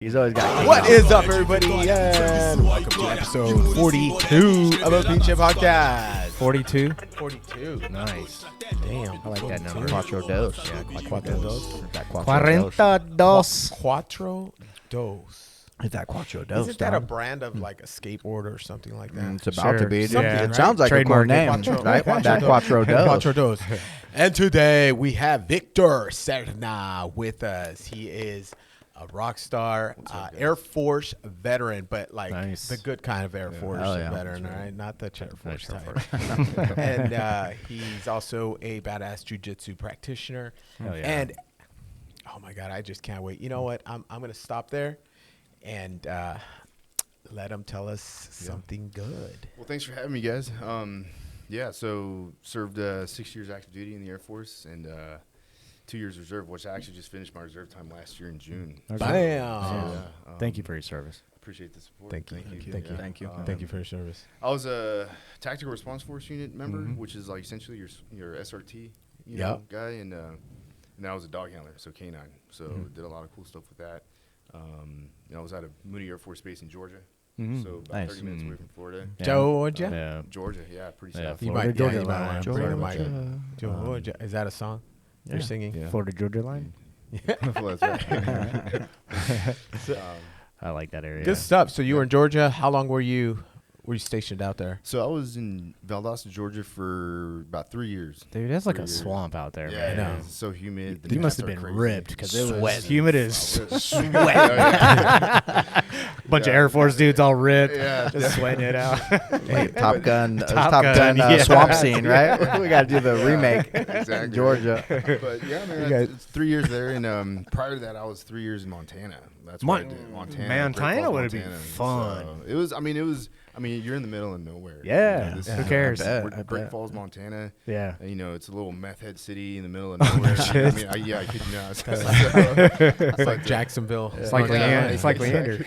He's always got. What is up, everybody? And welcome to episode 42 of the Pinche Podcast. 42? 42. Nice. Damn. I like that number. Cuatro dos. Yeah, cuatro dos. That cuatro dos. 42. Cuatro dos. It's that cuatro dos. Isn't that a brand of like a skateboard or something like that? It's about to be. Sure. Dude. Yeah. It sounds like Trademark a cool name, Cuatro- right? Cuatro That dos. cuatro dos. Cuatro dos. And today we have Victor Cerna with us. He is a rock star, Airforce Veteran, but like Nice. the good kind of Air Force veteran, That's right. right? Not the Cheddar Force Cheddar type. And he's also a badass jujitsu practitioner. Hell yeah. And oh my God, I just can't wait. You know what? I'm gonna stop there and let him tell us something good. Well, thanks for having me, guys. So served 6 years active duty in the Air Force and 2 years reserve, which I actually just finished my reserve time last year in June. Bam! Thank you for your service. Appreciate the support. Thank you. Thank you. Thank you for your service. I was a tactical response force unit member, which is like essentially your SRT guy, and I was a dog handler, so K9. So did a lot of cool stuff with that. I was at a Mooney Air Force Base in Georgia. So about Nice. 30 minutes away from Florida. Georgia? Yeah. Georgia, yeah, pretty Yeah, south. You Florida, might, Georgia you might line. want to bring the mic. Georgia. Is that a song you're singing? Yeah. Florida Georgia line? Well, that's right. I like that area. Good stuff. So you were in Georgia. How long were you stationed out there? So I was in Valdosta, Georgia for about 3 years. Dude, that's like 3 a years. swamp out there, Yeah, man. it's so humid. The You must have nights are been crazy. ripped because it was Sweating. humid as Sweat. bunch of Air Force dudes all ripped, Yeah. just sweating it out. Hey, Top Gun, Top Gun, yeah. swamp scene, right? We got to do the remake Exactly. in Georgia. But yeah, man, it's 3 years there, and prior to that, I was 3 years in Montana. That's what I did. Montana. Montana Great Falls, would be Montana. fun. So I mean, you're in the middle of nowhere. Yeah, this who is, cares? we're Great Falls, Montana. Yeah. It's a little meth head city in the middle of nowhere. shit. I kid you not. It's like Jacksonville. It's like Leander. It's like Leander.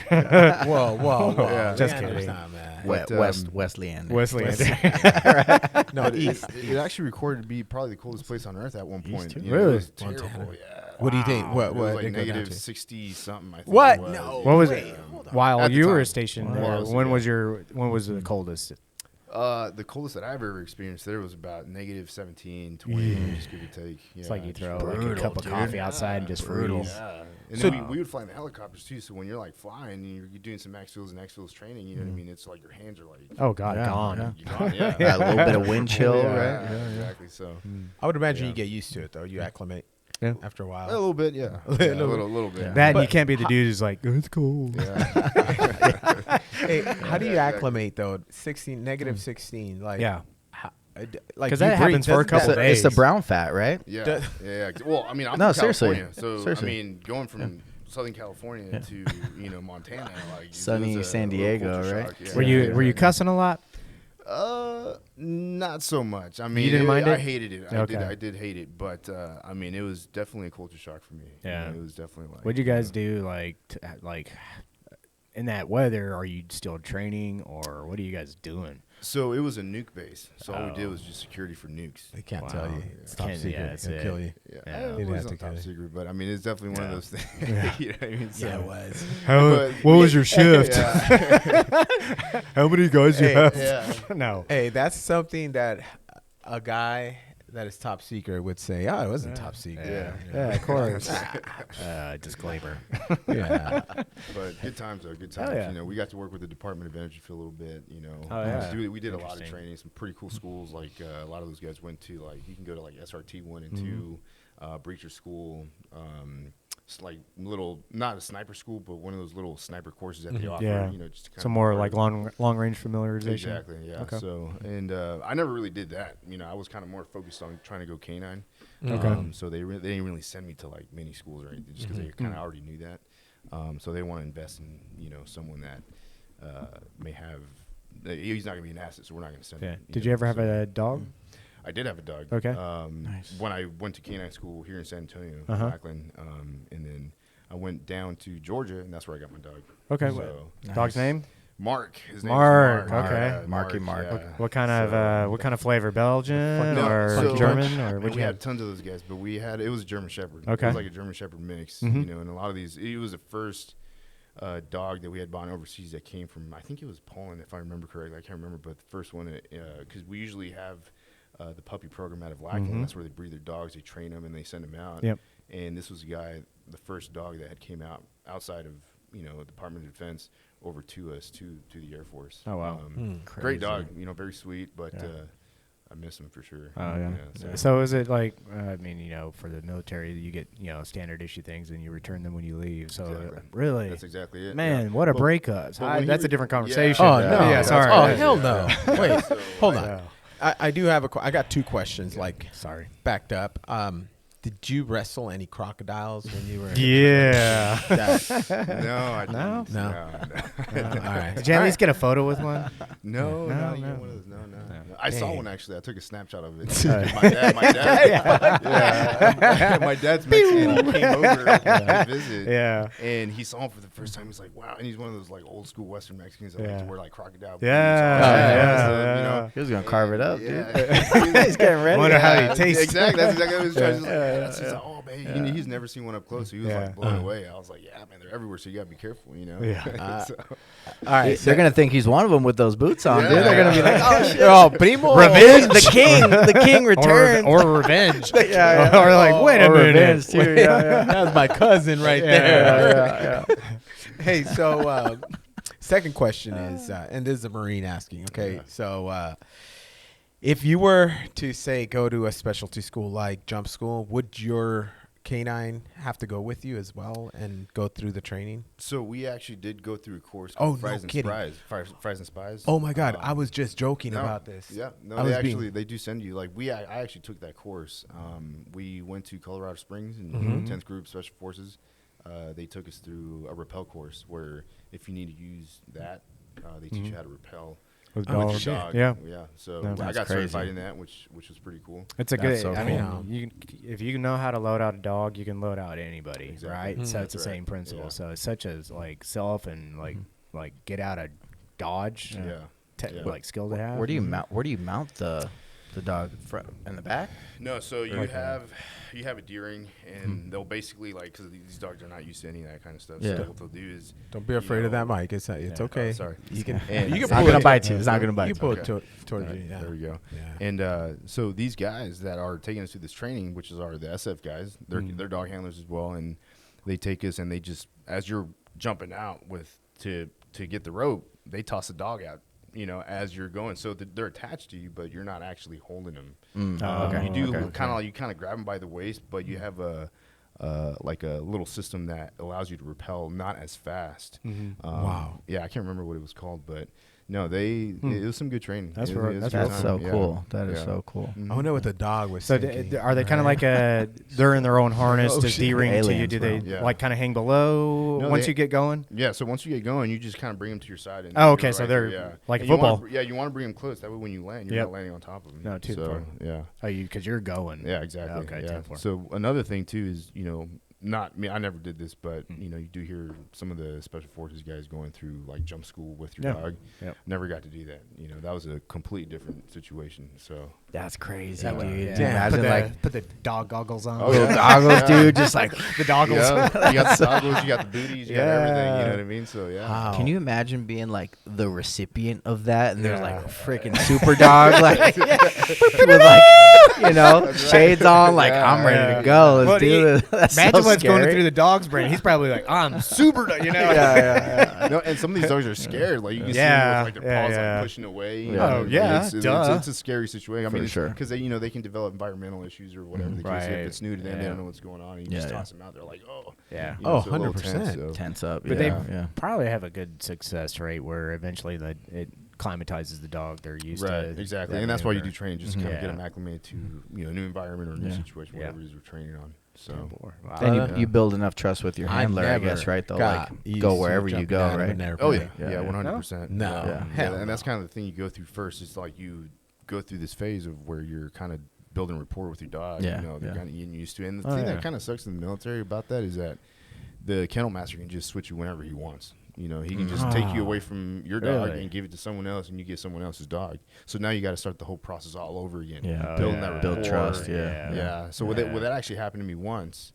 Whoa. Yeah. Just Leander's kidding. not bad. West Leander. Wesley Leander. No, But east. it actually recorded to be probably the coldest place on earth at one point. too? You know, Really? It was terrible. Montana. Yeah. What do you think? What It was like did it go down negative to? 60 something. I think What? it was. No. What was Wait, it? hold on. While At the you were time. stationed While I there, was when there. was the coldest? The coldest that I've ever experienced there was about negative 17, 20, just give or take. It's like you throw brutal, like a cup of dude. coffee outside and just freeze. Yeah. And So- then we would fly in the helicopters too. So when you're like flying and you're doing some max fields and X fields training, you know what I mean? It's like your hands are like, Oh God, Yeah, gone. yeah. you're gone. Yeah. Yeah, a little bit of wind chill, Yeah, right? exactly. So I would imagine you get used to it though. You acclimate Yeah. after a a while. little bit, yeah. A Yeah, little a little bit. That and you But can't be the dude who's like, it's cold. Yeah. Hey, how do you exactly. acclimate though? 16, negative 16. Like Yeah, like 'Cause you that breathe. happens for a Doesn't couple that- days. It's the brown fat, right? Yeah, Does- yeah. Well, I mean, I'm No, from seriously. California, so Seriously. I mean, going from Southern California to Montana, like it Sunny was a San little Diego, culture right? shock, yeah. Were you cussing a lot? Not so much. I mean, didn't mind I it? hated it. Okay. I did hate it, but I mean, it was definitely a culture shock for me. Yeah. It was definitely like. What'd you guys do like in that weather? Are you still training or what are you guys doing? So it was a nuke base. So all we did Oh. was just security for nukes. They can't Wow. tell you. It's top Can't- secret. yeah, that's It'll it. kill you. Yeah, Yeah. it You'd have wasn't to top get it. secret, but I mean, it's definitely one of those things. you know what I mean? So, Yeah, it was. but- What was your shift? Yeah. How many guys you Hey, have? yeah. No. Hey, that's something that a guy that is top secret would say. Oh, it wasn't top secret. Yeah. Yeah, of course. Disclaimer. Yeah. But good times though, good Hell times. yeah. You know, we got to work with the Department of Energy for a little bit. You know, Oh, yeah. we did a lot of Interesting. training, some pretty cool schools. Like a lot of those guys went to like you can go to like SRT 1 and Mm-hmm. 2, Breacher School. It's like little, not a sniper school, but one of those little sniper courses that they offer. Yeah. You know, just to kind Some of more prepare like long range familiarization. Exactly. Yeah. Okay. So, and I never really did that. You know, I was kind of more focused on trying to go K9. Okay. So they didn't really send me to like mini schools or anything, just because they kind of already knew that. So they want to invest in someone that may have. He's not going to be an asset, so we're not going to send Yeah. him. Did you ever have a dog? I did have a dog. Okay. Nice. When I went to K9 school here in San Antonio, Lackland, and then I went down to Georgia, and that's where I got my dog. Okay. So, Dog's name? Mark. His name's Mark, Mark. okay. Yeah, Marky Mark. yeah. What kind of flavor? Belgian No, or so- German or I mean, what we you had had? tons of those guys, but it was a German Shepherd. Okay. It was like a German Shepherd mix, Mhm. you know, and a lot of these, it was the first a dog that we had bought overseas that came from, I think it was Poland, if I remember correctly. I can't remember, but the first one, because we usually have the puppy program out of Lackland. That's where they breed their dogs. They train them and they send them out. Yep. And this was the first dog that had came out outside of, Department of Defense over to us, to the Air Force. Oh, wow. Great dog, very sweet, but I miss him for sure. Oh, yeah. So So is it like, for the military, you get, standard issue things and you return them when you leave. So Exactly. really, that's exactly it. man, yeah. what a But- breakup. but when he That's a was- different yeah. conversation. Oh, no. Yeah, sorry. Oh, hell no. Wait, So, hold Yeah. on. I do have I got two questions, Sorry. backed up. Did you wrestle any crocodiles when you were? Yeah. No, I No? didn't. No. No. All right. Did you at least get a photo with one? No, No, not no. even one of those. No. I saw Dang. one actually. I took a snapshot of it. my dad, my dad's Mexican. He came over to visit. Yeah. And he saw him for the first time. He's like, wow. And he's one of those like old school Western Mexicans that like to wear like crocodile boots. Yeah. all that Yeah. stuff, Yeah. He was gonna carve it up, dude. Yeah. He's getting ready. Wonder how he tastes. Exactly. That's exactly what he was trying to say. He's like, oh, man. He's never seen one up close. So he was like blown away. I was like, yeah, man, they're everywhere. So you got to be careful, Yeah. So- All right. They're gonna think he's one of them with those boots on, Yeah. dude. They're gonna be like, oh shit. Oh, primo. Revenge, the king returns. Or revenge. yeah. Or like, wait a Or minute. revenge, too. Yeah. That was my cousin right Yeah, there. yeah. Hey, so second question is, and this is a Marine asking. Okay, so if you were to say go to a specialty school like jump school, would your canine have to go with you as well and go through the training? So we actually did go through a course Oh, called no Fries and kidding. Spies. Fries and Spies. Oh my God, I was just joking No, about this. Yeah, no, I they was actually they do send you I actually took that course. We went to Colorado Springs in 10th Group Special Forces. They took us through a rappel course where if you need to use that, they teach you how to rappel. With Oh, dogs. shit. Yeah. Yeah. So No, I that's got crazy. certified in that, which was pretty cool. It's a That's good. so I mean, cool. if you know how to load out a dog, you can load out anybody, Exactly. right? So it's That's the right. same principle. Yeah. So it's such as like self and like get out of dodge, Yeah. Yeah. like skill to have. Where do you mount the dog front in the back? No, so you have a deering, and they'll basically because these dogs are not used to any of that kind of stuff. Yeah. So what they'll do is Don't be afraid of that mic. It's okay. Oh, sorry. You can. And You can It's pull not gonna it. bite you. It's not gonna bite You you. pull Okay. it towards All you. right, Yeah. there we go. Yeah. And so these guys that are taking us through this training, which is the SF guys, they're dog handlers as well, and they take us and they just as you're jumping out to get the rope, they toss the dog out, as you're going. So they're attached to you, but you're not actually holding them. okay. You do Okay. kind of grab them by the waist, but you have a little system that allows you to rappel not as fast. Wow. Yeah, I can't remember what it was called, but no, it was some good training. That's It- right. it was a That's good That's time. so Yeah. cool. That is Yeah. so cool. I wonder what the dog was So thinking. are they kind of like they're in their own harness, Oh, just shit. D-ring to you? Aliens, Do they bro. Yeah. like kind of hang below No, once they- you get going? Yeah, so once you get going, you just kind of bring them to your side. And Oh, you're okay, so there, they're like And you wanna football. you want to bring them close. That way, when you land, you're Yep. not landing on top of them. No, too so, far. Yeah, Oh, because you're going. yeah, exactly. Okay, yeah. 10-4. So another thing too is not me. I never did this, but you do hear some of the special forces guys going through like jump school with your Yeah. dog. Yep. Never got to do that. That was a completely different situation. So That's crazy, That would- dude. yeah. Dude, imagine like put the dog goggles on. Oh, yeah. little goggles, dude. Just like, the goggles. yeah, you got the goggles, you got the booties, you got everything. You know what I mean? So yeah. Wow. can you imagine being like the recipient of that? And there's Yeah. like a freaking super dog, like with like shades on, like I'm ready to go. Let's But do this. That's Imagine so what's going scary. through the dog's brain. He's probably like, I'm super, No, and some of these dogs are scared. Like you can Yeah, see them with like their yeah, paws yeah. like pushing away. Yeah. Oh, yeah, duh. It's a scary situation. I For mean, sure. because they can develop environmental issues or whatever the case. Right. If it's new to them, they Yeah. don't know what's going on. And you just Yeah, toss them out. They're like, oh, Yeah. Oh, so a little 100%. tense, so. Tense up. But yeah, they yeah. probably have a good success rate where eventually it climatizes the dog. They're used to Right, exactly, that and that's why you do maneuver. training, just kind of get Yeah. them acclimated to a new environment or a new Yeah. situation, Yeah. whatever it is we're training on. So Wow. Then Uh, you build enough trust with your handler, I never guess, right? They'll got like used go to wherever you jumping go, down right? an airplane. oh yeah, Yeah. yeah, 100%. No. Yeah. Hell and that's kind of the thing you go through first. It's like you go through this phase of where you're kind of building rapport with your dog. Yeah, They're yeah. kind of getting used to it. And the Oh, thing yeah. that kind of sucks in the military about that is that the kennel master can just switch you whenever he wants. He can just take you away from your dog Really? and give it to someone else, and you get someone else's dog. So now you got to start the whole process all over again. Yeah. Oh, building yeah. that Build rapport. trust, yeah. Yeah. So With that actually happened to me once.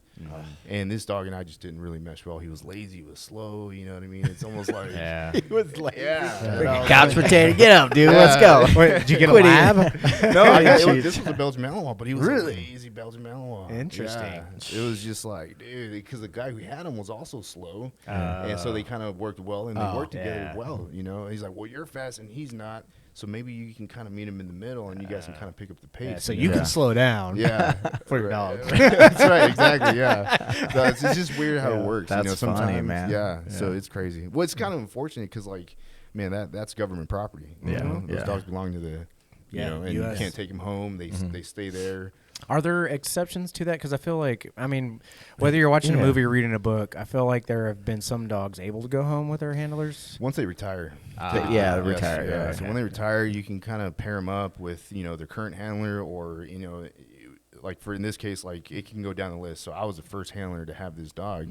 And this dog and I just didn't really mesh well. He was lazy, he was slow. You know what I mean? It's almost like He was like, Couch potato, get up, dude. Let's go. Wait, did you get a Quit lab? this was a Belgian Malinois, but he was Really? a lazy Belgian Malinois. Interesting. Yeah. It was just like, dude, because the guy who had him was also slow, and so they kind of worked well, and they worked together well. You know, he's like, well, you're fast, and he's not. So maybe you can kind of meet him in the middle, and you guys can kind of pick up the pace. Yeah, so you can slow down. Yeah, for your dog. That's right, exactly. Yeah, so it's just weird how it works. That's you know, sometimes, funny, man. Yeah, so it's crazy. Well, it's kind of unfortunate because, like, man, that's government property. You know? Those dogs belong to the, you know, and US. you can't take them home. They stay there. Are there exceptions to that? Because I feel like, I mean, whether you're watching a movie or reading a book, I feel like there have been some dogs able to go home with their handlers. Once they retire. Retire. Yeah. Yeah. So when they retire, you can kind of pair them up with, you know, their current handler, or, you know, like in this case, like it can go down the list. So I was the first handler to have this dog.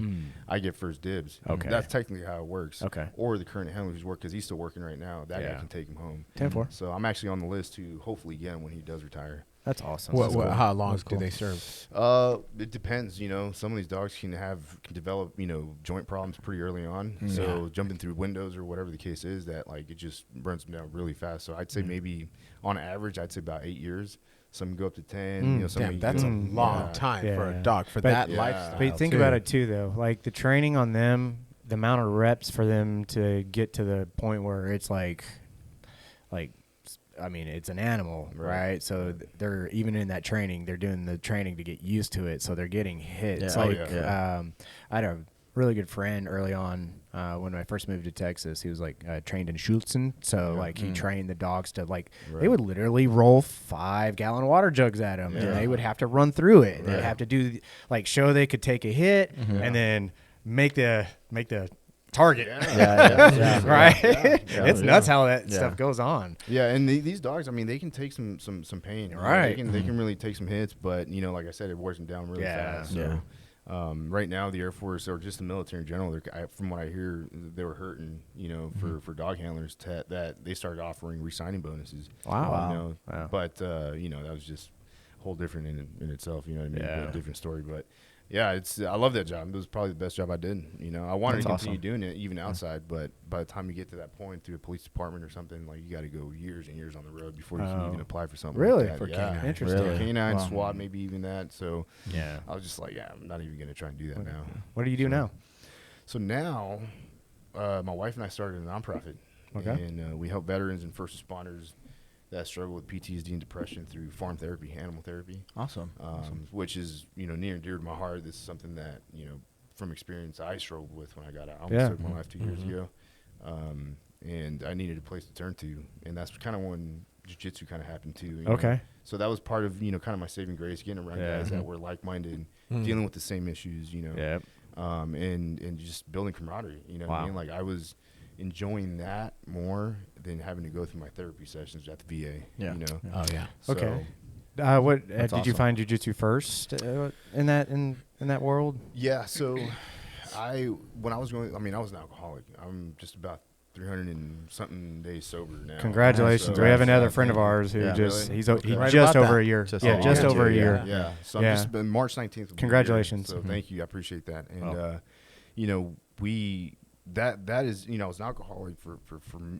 I get first dibs. Okay. That's technically how it works. Okay. Or the current handler who's working, because he's still working right now. That guy can take him home. 10-4. So I'm actually on the list to hopefully get him when he does retire. That's awesome. How long do they serve? It depends. You know, some of these dogs can develop, you know, joint problems pretty early on. So jumping through windows or whatever the case is, that like it just burns them down really fast. So I'd say maybe on average, I'd say about 8 years. Some go up to 10. You know, some Damn, that's a long time for a dog for that lifestyle. But think about it too, though. Like the training on them, the amount of reps for them to get to the point where it's like, I mean, it's an animal, right? So they're even in that training, they're doing the training to get used to it. So they're getting hit. Yeah. It's I had a really good friend early on when I first moved to Texas. He was like trained in Schulzen. So like he trained the dogs to like, they would literally roll 5-gallon water jugs at him and they would have to run through it. They'd have to do like show they could take a hit and then make the target. Right? It's nuts how that stuff goes on. Yeah, and these dogs, I mean, they can take some pain. Right. They can really take some hits, but, you know, like I said, it wears them down really fast. So, right now, the Air Force, or just the military in general, from what I hear, they were hurting, you know, for dog handlers that they started offering re-signing bonuses. Wow. You know, but, you know, that was just a whole different in itself, you know what I mean? Yeah. A different story, but. Yeah, I love that job. It was probably the best job I did. You know, I wanted to continue doing it even outside, but by the time you get to that point through a police department or something, like you got to go years and years on the road before you can even apply for something. Really? Like that. For K9. Interesting. Really? K9, SWAT, maybe even that. So Yeah. I was just like, I'm not even gonna try and do that now. What do you do now? So now, my wife and I started a nonprofit, and we help veterans and first responders that struggle with PTSD and depression through farm therapy, animal therapy. Awesome. Which is, you know, near and dear to my heart. This is something that, you know, from experience I struggled with when I got out. I almost took my life 2 years ago. And I needed a place to turn to. And that's kind of when jiu-jitsu kind of happened too. You know? So that was part of, you know, kind of my saving grace, getting around guys that were like-minded, dealing with the same issues, you know. And just building camaraderie, you know what I mean? Like I was enjoying that more than having to go through my therapy sessions at the VA. You know. Oh yeah. So, What did you awesome. find jiu-jitsu first in that world? Yeah. So when I was going, I mean, I was an alcoholic. I'm just about 300 and something days sober now. Congratulations. So, we have another friend of ours who just really? he's Right just about over that. a year. Just Just over a year. Yeah. So I'm just been March 19th. will be a Congratulations. year. So thank you. I appreciate that. And you know, that is, you know, I was an alcoholic for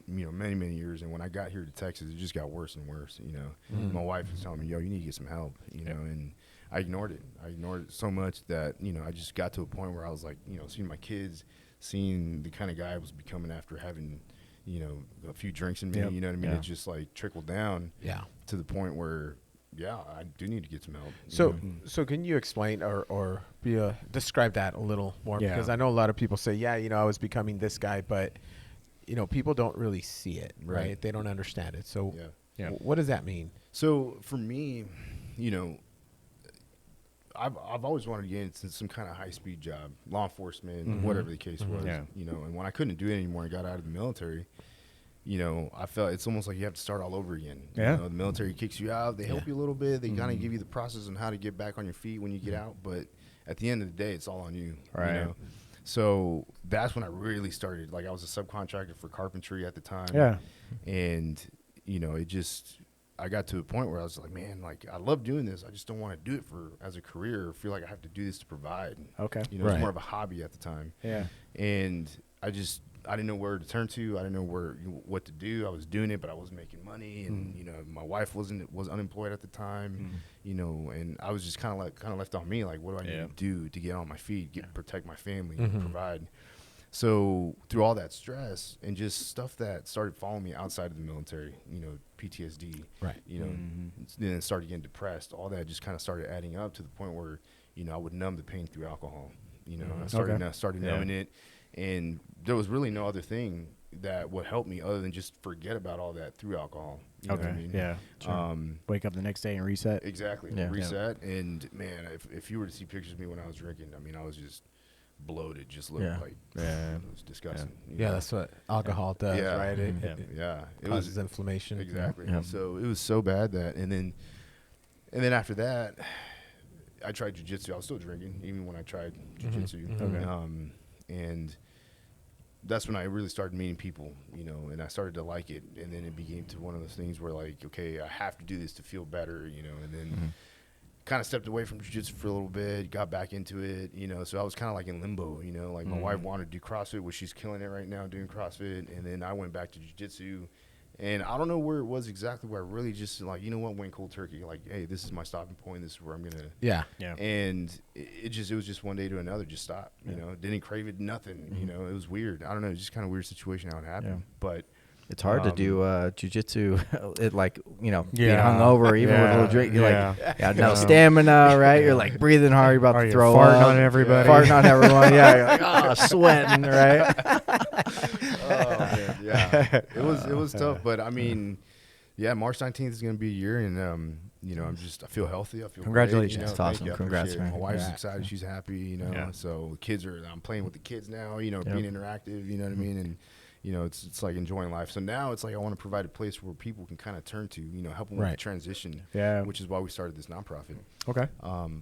you know, many years, and when I got here to Texas, it just got worse and worse. You know, my wife was telling me, "Yo, you need to get some help." You know, and I ignored it. I ignored it so much that, you know, I just got to a point where I was like, you know, seeing my kids, seeing the kind of guy I was becoming after having, you know, a few drinks in me. You know what I mean? It just like trickled down. To the point where, I do need to get some help. So can you explain or describe that a little more? Because I know a lot of people say, you know, I was becoming this guy, but, you know, people don't really see it, right? They don't understand it. So what does that mean? So for me, you know, I've always wanted to get into some kind of high-speed job, law enforcement, whatever the case was, you know, and when I couldn't do it anymore, I got out of the military. You know, I felt it's almost like you have to start all over again. You know, the military kicks you out. They help you a little bit. They kind of give you the process on how to get back on your feet when you get out. But at the end of the day, it's all on you. Right. You know? So that's when I really started. Like, I was a subcontractor for carpentry at the time. Yeah. And, you know, it just, I got to a point where I was like, man, like I love doing this. I just don't want to do it as a career. Or feel like I have to do this to provide. Okay. You know, it's more of a hobby at the time. Yeah. And I didn't know where to turn to. I didn't know what to do. I was doing it, but I wasn't making money, and you know, my wife was unemployed at the time. You know, and I was just kind of left on me. Like, what do I need to do to get on my feet, protect my family, and provide? So through all that stress and just stuff that started following me outside of the military, you know, PTSD, you know, then started getting depressed. All that just kind of started adding up to the point where, you know, I would numb the pain through alcohol. You know, I started numbing it, and there was really no other thing that would help me other than just forget about all that through alcohol. You know what I mean? Yeah. Sure. Wake up the next day and reset. Exactly. Reset. And man, if you were to see pictures of me when I was drinking, I mean, I was just bloated, just looked like it was disgusting. Yeah, that's what alcohol does, right? It causes inflammation. Exactly. So it was so bad that, and then after that, I tried jiu-jitsu. I was still drinking even when I tried jiu-jitsu. And that's when I really started meeting people, you know, and I started to like it. And then it became to one of those things where, like, okay, I have to do this to feel better, you know, and then kind of stepped away from jiu-jitsu for a little bit, got back into it, you know, so I was kind of like in limbo, you know, like my wife wanted to do CrossFit, which she's killing it right now doing CrossFit, and then I went back to jiu-jitsu, and I don't know where it was exactly, where I really just, like, you know what, went cold turkey, like, hey, this is my stopping point, this is where I'm gonna and it was just one day to another, just stopped, you know, didn't crave it, nothing, you know, it was weird. I don't know, it's just kind of weird situation how it happened, but it's hard to do jiu-jitsu, it, like, you know, being hungover, even with a little drink. You're like, no stamina, right? You're like breathing hard. You're about to throw farting up. on everybody. Farting on everyone. Yeah, you're like, oh, sweating, right? Oh, man, it was tough, but I mean, March 19th is gonna be a year, and you know, I feel healthy. I feel congratulations. Great, you know, That's awesome. Congrats, man. My wife's excited. She's happy. You know, so I'm playing with the kids now. You know, being interactive. You know what I mean, and you know, it's like enjoying life. So now it's like I want to provide a place where people can kind of turn to, you know, help them with the transition. Yeah. Which is why we started this nonprofit. Okay.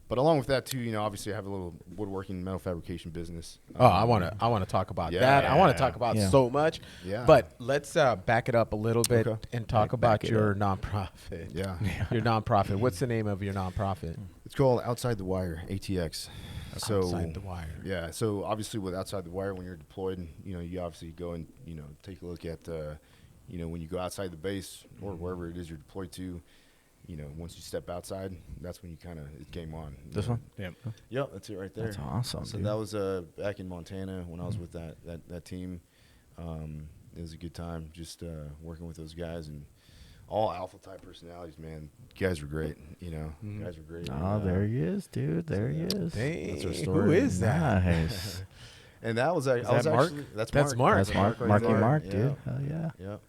But along with that too, you know, obviously I have a little woodworking metal fabrication business. I want to talk about that. I want to talk about so much. Yeah. But let's back it up a little bit and talk about your nonprofit. Yeah. Your nonprofit. What's the name of your nonprofit? It's called Outside the Wire ATX. So, Outside the Wire. Yeah. So obviously with Outside the Wire, when you're deployed, you know, you obviously go and, you know, take a look at, you know, when you go outside the base or wherever it is you're deployed to, you know, once you step outside, that's when you kind of, it's game on. This one? Yep, that's it right there. That's awesome. So that was back in Montana when I was with that team. It was a good time just working with those guys, and all alpha type personalities, man. Guys were great, you know. Guys were great. Oh, there he is, dude. There he is. Dang. That's our story. Who is that? Nice. And that was Mark? That's Mark. That's Mark. Right Marky there. Mark, dude. Hell yeah. Yep.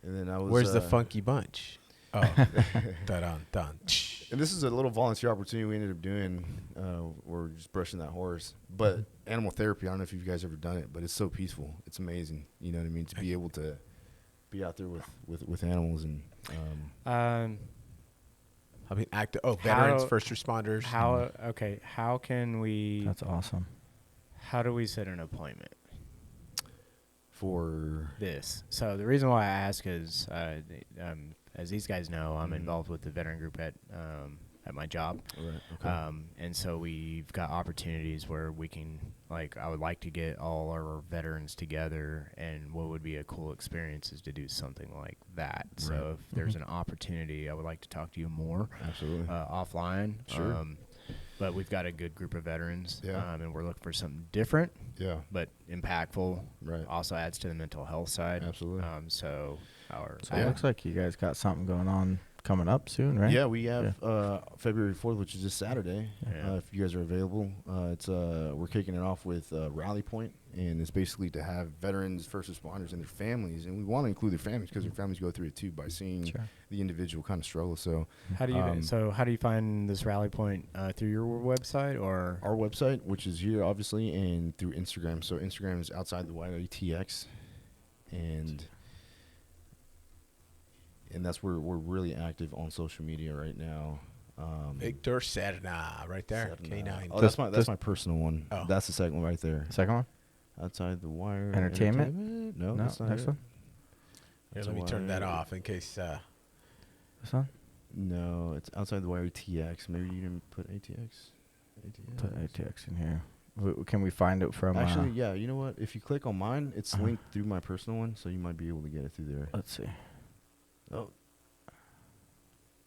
And then I was. Where's the funky bunch? Oh, dun. And this is a little volunteer opportunity we ended up doing. We're just brushing that horse. But animal therapy, I don't know if you guys ever done it, but it's so peaceful. It's amazing. You know what I mean? To be able to be out there with animals and. I mean, veterans, first responders. How can we? That's awesome. How do we set an appointment for this? So the reason why I ask is, as these guys know, I'm involved with the veteran group at my job. Right. Okay. And so we've got opportunities where we can, like, I would like to get all our veterans together, and what would be a cool experience is to do something like that. Right. So if there's an opportunity, I would like to talk to you more. Absolutely. Offline. Sure. But we've got a good group of veterans, Yeah. And we're looking for something different, Yeah. but impactful. Right. Also adds to the mental health side. Absolutely. So it looks like you guys got something going on coming up soon, right? Yeah, we have February 4th, which is this Saturday. Yeah. If you guys are available, we're kicking it off with Rally Point, and it's basically to have veterans, first responders, and their families, and we want to include their families because their families go through it too by seeing the individual kind of struggle. So how do you find this Rally Point through your website or our website, which is here obviously, and through Instagram. So Instagram is Outside the Wire ATX, and that's where we're really active on social media right now. Victor Cerna, right there. K9. Oh, that's my personal one. Oh. That's the second one right there. Second one? Outside the Wire. Entertainment? No, that's not next it. one. Here, let me turn that off in case This one? No, it's outside the Wire ATX. Maybe you didn't put ATX. Put ATX in here. Can we find it from? Actually, yeah. You know what? If you click on mine, it's linked through my personal one, so you might be able to get it through there. Let's see. Oh.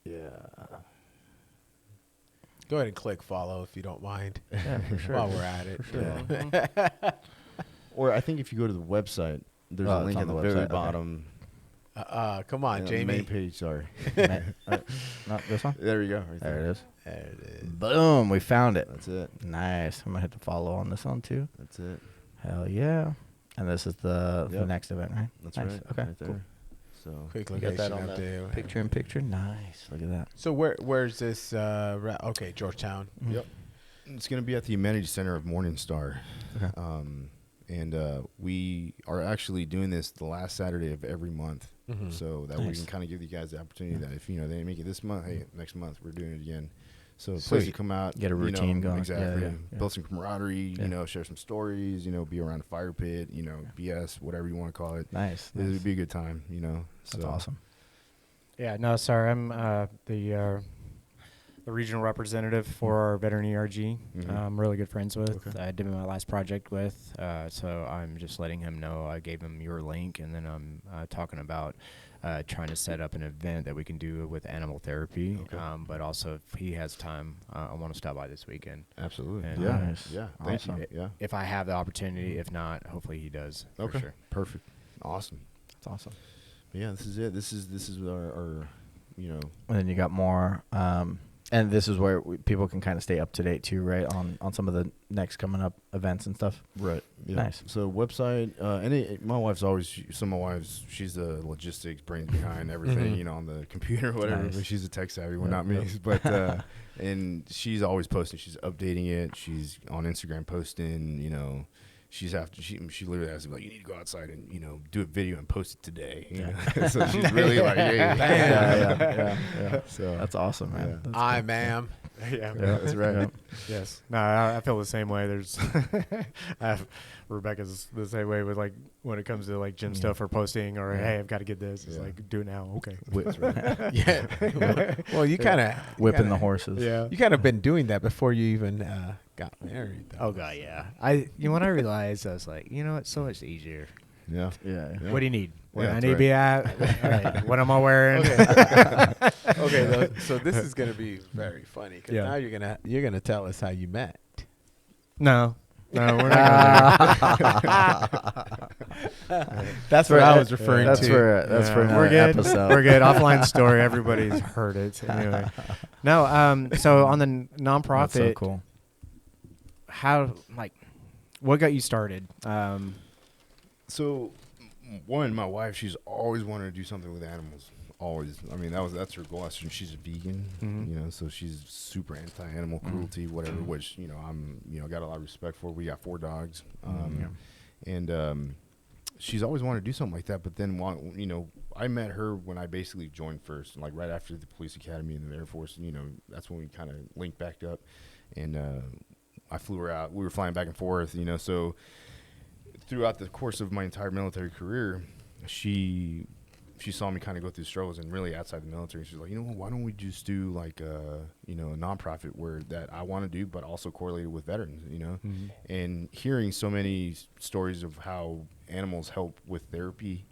Yeah. Go ahead and click follow if you don't mind. Yeah, for sure. While we're at it. For sure. Yeah. Or I think if you go to the website, there's a link on at the the very website, okay. bottom. Come on, Jamie. Main page, sorry. Not this one? There we go. Right There it is. There it is. Boom, we found it. That's it. Nice. I'm going to hit the follow on this one, too. That's it. Hell yeah. And this is the Yep. next event, right? That's Nice. right. Okay, Right there. cool. So Quick You location got that on update. the picture in picture? Nice. Look at that. So where's this? Okay, Georgetown. Yep. It's going to be at the Amenity Center of Morningstar. Okay. And we are actually doing this the last Saturday of every month, so that we Nice. can kind of give you guys the opportunity that if, they didn't make it this month, hey, next month we're doing it again. So it's a place to Sweet. come out. Get a routine going. Exactly. Yeah. Build some camaraderie, Yeah. share some stories, be around a fire pit, BS, whatever you want to call it. Nice. It would be a good time, That's awesome. Yeah, no, sorry, I'm the regional representative for our veteran ERG. I'm really good friends with. Okay. I did my last project with, so I'm just letting him know. I gave him your link, and then I'm talking about trying to set up an event that we can do with animal therapy. Okay. But also, if he has time, I want to stop by this weekend. Absolutely. And, Yeah. Nice. Yeah. Thank Awesome. you. Yeah. If I have the opportunity, if not, hopefully he does. Okay. For sure. Perfect. Awesome. That's awesome. But yeah, this is it. This is our And then you got more. And this is where people can kind of stay up to date too, right? On some of the next coming up events and stuff. Right. Yeah. Nice. So website, my wife's always, some of my wives, she's the logistics brains behind everything, on the computer or whatever. Nice. But she's a tech savvy one, Yeah, not me. yeah. But and she's always posting. She's updating it. She's on Instagram posting. She literally has to be like, you need to go outside and do a video and post it today. So she's really like, hey. Yeah. So That's awesome, man. Yeah. That's I cool. ma'am. Yeah, that's right. Yeah. Yes. No, I feel the same way. There's, Rebecca's the same way with like when it comes to like gym stuff or posting or hey, I've got to get this. It's Yeah. like do it now. Okay. That's right. Yeah. Well, you kind of Whipping the horses. Yeah. You kind of been doing that before you even got married. Though. Oh god, yeah. When I realized, I was like, it's so much easier. Yeah. Yeah. Yeah. What do you need? Where Yeah, I that's need to be at? All right, what am I wearing? Okay, so this is gonna be very funny because Yeah. now you're gonna tell us how you met. No, we're not That's what I was referring That's to. for another we're good. episode. We're good. Offline story. Everybody's heard it. Anyway, no. So on the nonprofit, That's so cool. what got you started? So, one, my wife, she's always wanted to do something with animals. Always. I mean, that's her goal. She's a vegan, so she's super anti-animal cruelty, whatever. Which I'm, got a lot of respect for. We got 4 dogs, and she's always wanted to do something like that. But then, I met her when I basically joined first, like right after the police academy and the Air Force. That's when we kind of linked back up, and I flew her out. We were flying back and forth, so. Throughout the course of my entire military career, she saw me kind of go through struggles, and really outside the military, she's like, why don't we just do like a nonprofit where that I want to do, but also correlated with veterans, and hearing so many stories of how animals help with therapy,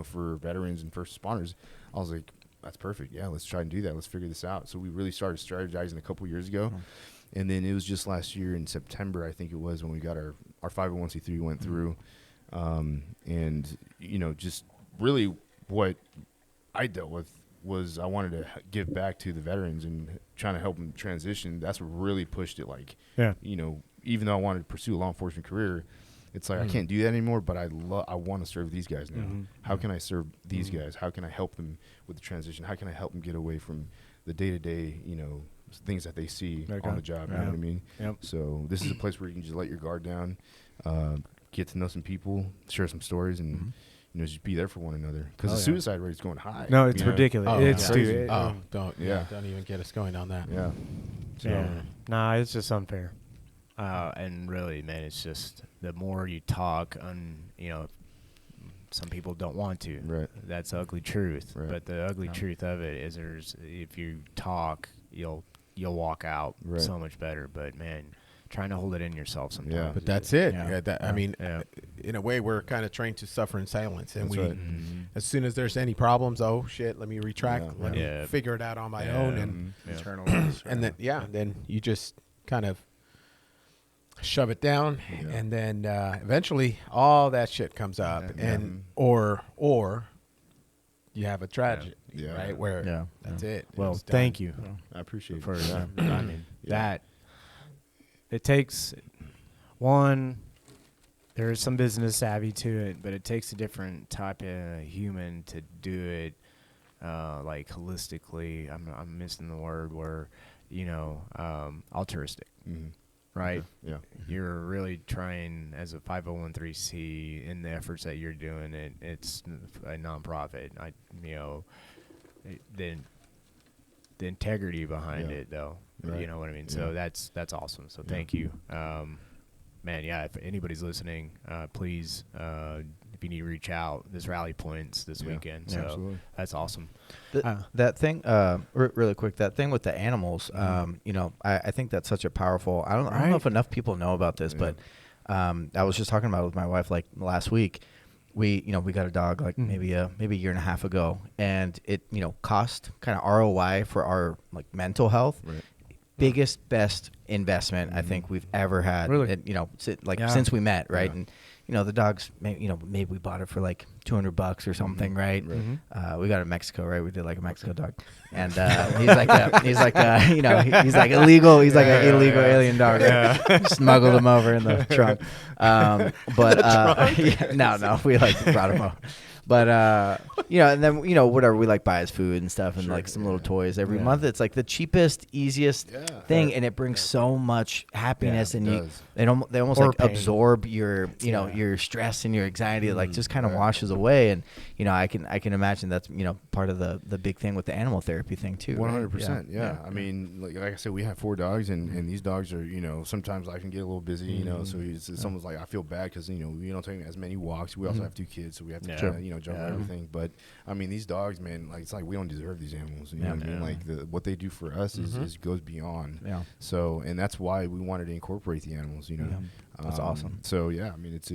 for veterans and first responders, I was like, that's perfect. Yeah, let's try and do that. Let's figure this out. So we really started strategizing a couple years ago. And then it was just last year in September, I think it was, when we got our 501c3 went through. And, just really what I dealt with was I wanted to give back to the veterans and trying to help them transition. That's what really pushed it. Like, even though I wanted to pursue a law enforcement career, it's like I can't do that anymore, but I want to serve these guys now. How can I serve these guys? How can I help them with the transition? How can I help them get away from the day-to-day, things that they see on the job? You know what I mean? Yep. So this is a place where you can just let your guard down, get to know some people, share some stories, and just be there for one another. Because the suicide rate is going high. No, it's ridiculous. Oh, It's crazy. stupid. don't even get us going on that. Yeah. So, Yeah. Nah, it's just unfair. And really, man, it's just the more you talk on, some people don't want to. Right. That's the ugly truth. Right. But the ugly truth of it is, if you talk, you'll walk out so much better. But man, trying to hold it in yourself sometimes. Yeah. But that's it. Yeah. I mean, in a way, we're kind of trained to suffer in silence, and That's right. as soon as there's any problems, oh shit, let me retract, let me figure it out on my own, and Internalize. and then you just kind of shove it down, and then eventually all that shit comes up, and or you have a tragedy, right? Where that's it. Well, It's done. thank you I appreciate for it. I mean that it takes one. There's some business savvy to it, but it takes a different type of human to do it, like holistically. I'm missing the word where, altruistic, right? Yeah. You're really trying as a 501(c) in the efforts that you're doing. It's a nonprofit. The integrity behind it, though. Right. You know what I mean? So that's awesome. So thank you. Man, if anybody's listening, please, if you need to reach out, this rally points this weekend. So absolutely. that's awesome. That thing, really quick, that thing with the animals, I think that's such a powerful, I don't know if enough people know about this, but I was just talking about it with my wife like last week. We got a dog like maybe a year and a half ago, and it, cost kind of ROI for our like mental health. Right. Biggest, best investment I think we've ever had. Really? Since we met, right? And the dog's maybe we bought it for like $200 or something, right? We got it in Mexico, right? We did like a Mexico dog, and he's like an illegal alien dog. Right? Smuggled him over in the trunk. We like brought him over. But, and then, whatever, we like buy his food and stuff and like some little toys every month. It's like the cheapest, easiest thing. And it brings so much happiness and they almost like pain. Absorb your, your stress and your anxiety. It like just kind of washes away. And, I can imagine that's, part of the big thing with the animal therapy thing too. 100%. Yeah. I mean, like I said, we have 4 dogs and these dogs are, sometimes life can get a little busy, so it's almost like I feel bad because, we don't take as many walks. We also have 2 kids, so we have to, jump on everything. But I mean, these dogs, man, like it's like we don't deserve these animals. You know what I mean? Like what they do for us is goes beyond. Yeah. So, and that's why we wanted to incorporate the animals. That's awesome. So yeah, I mean, it's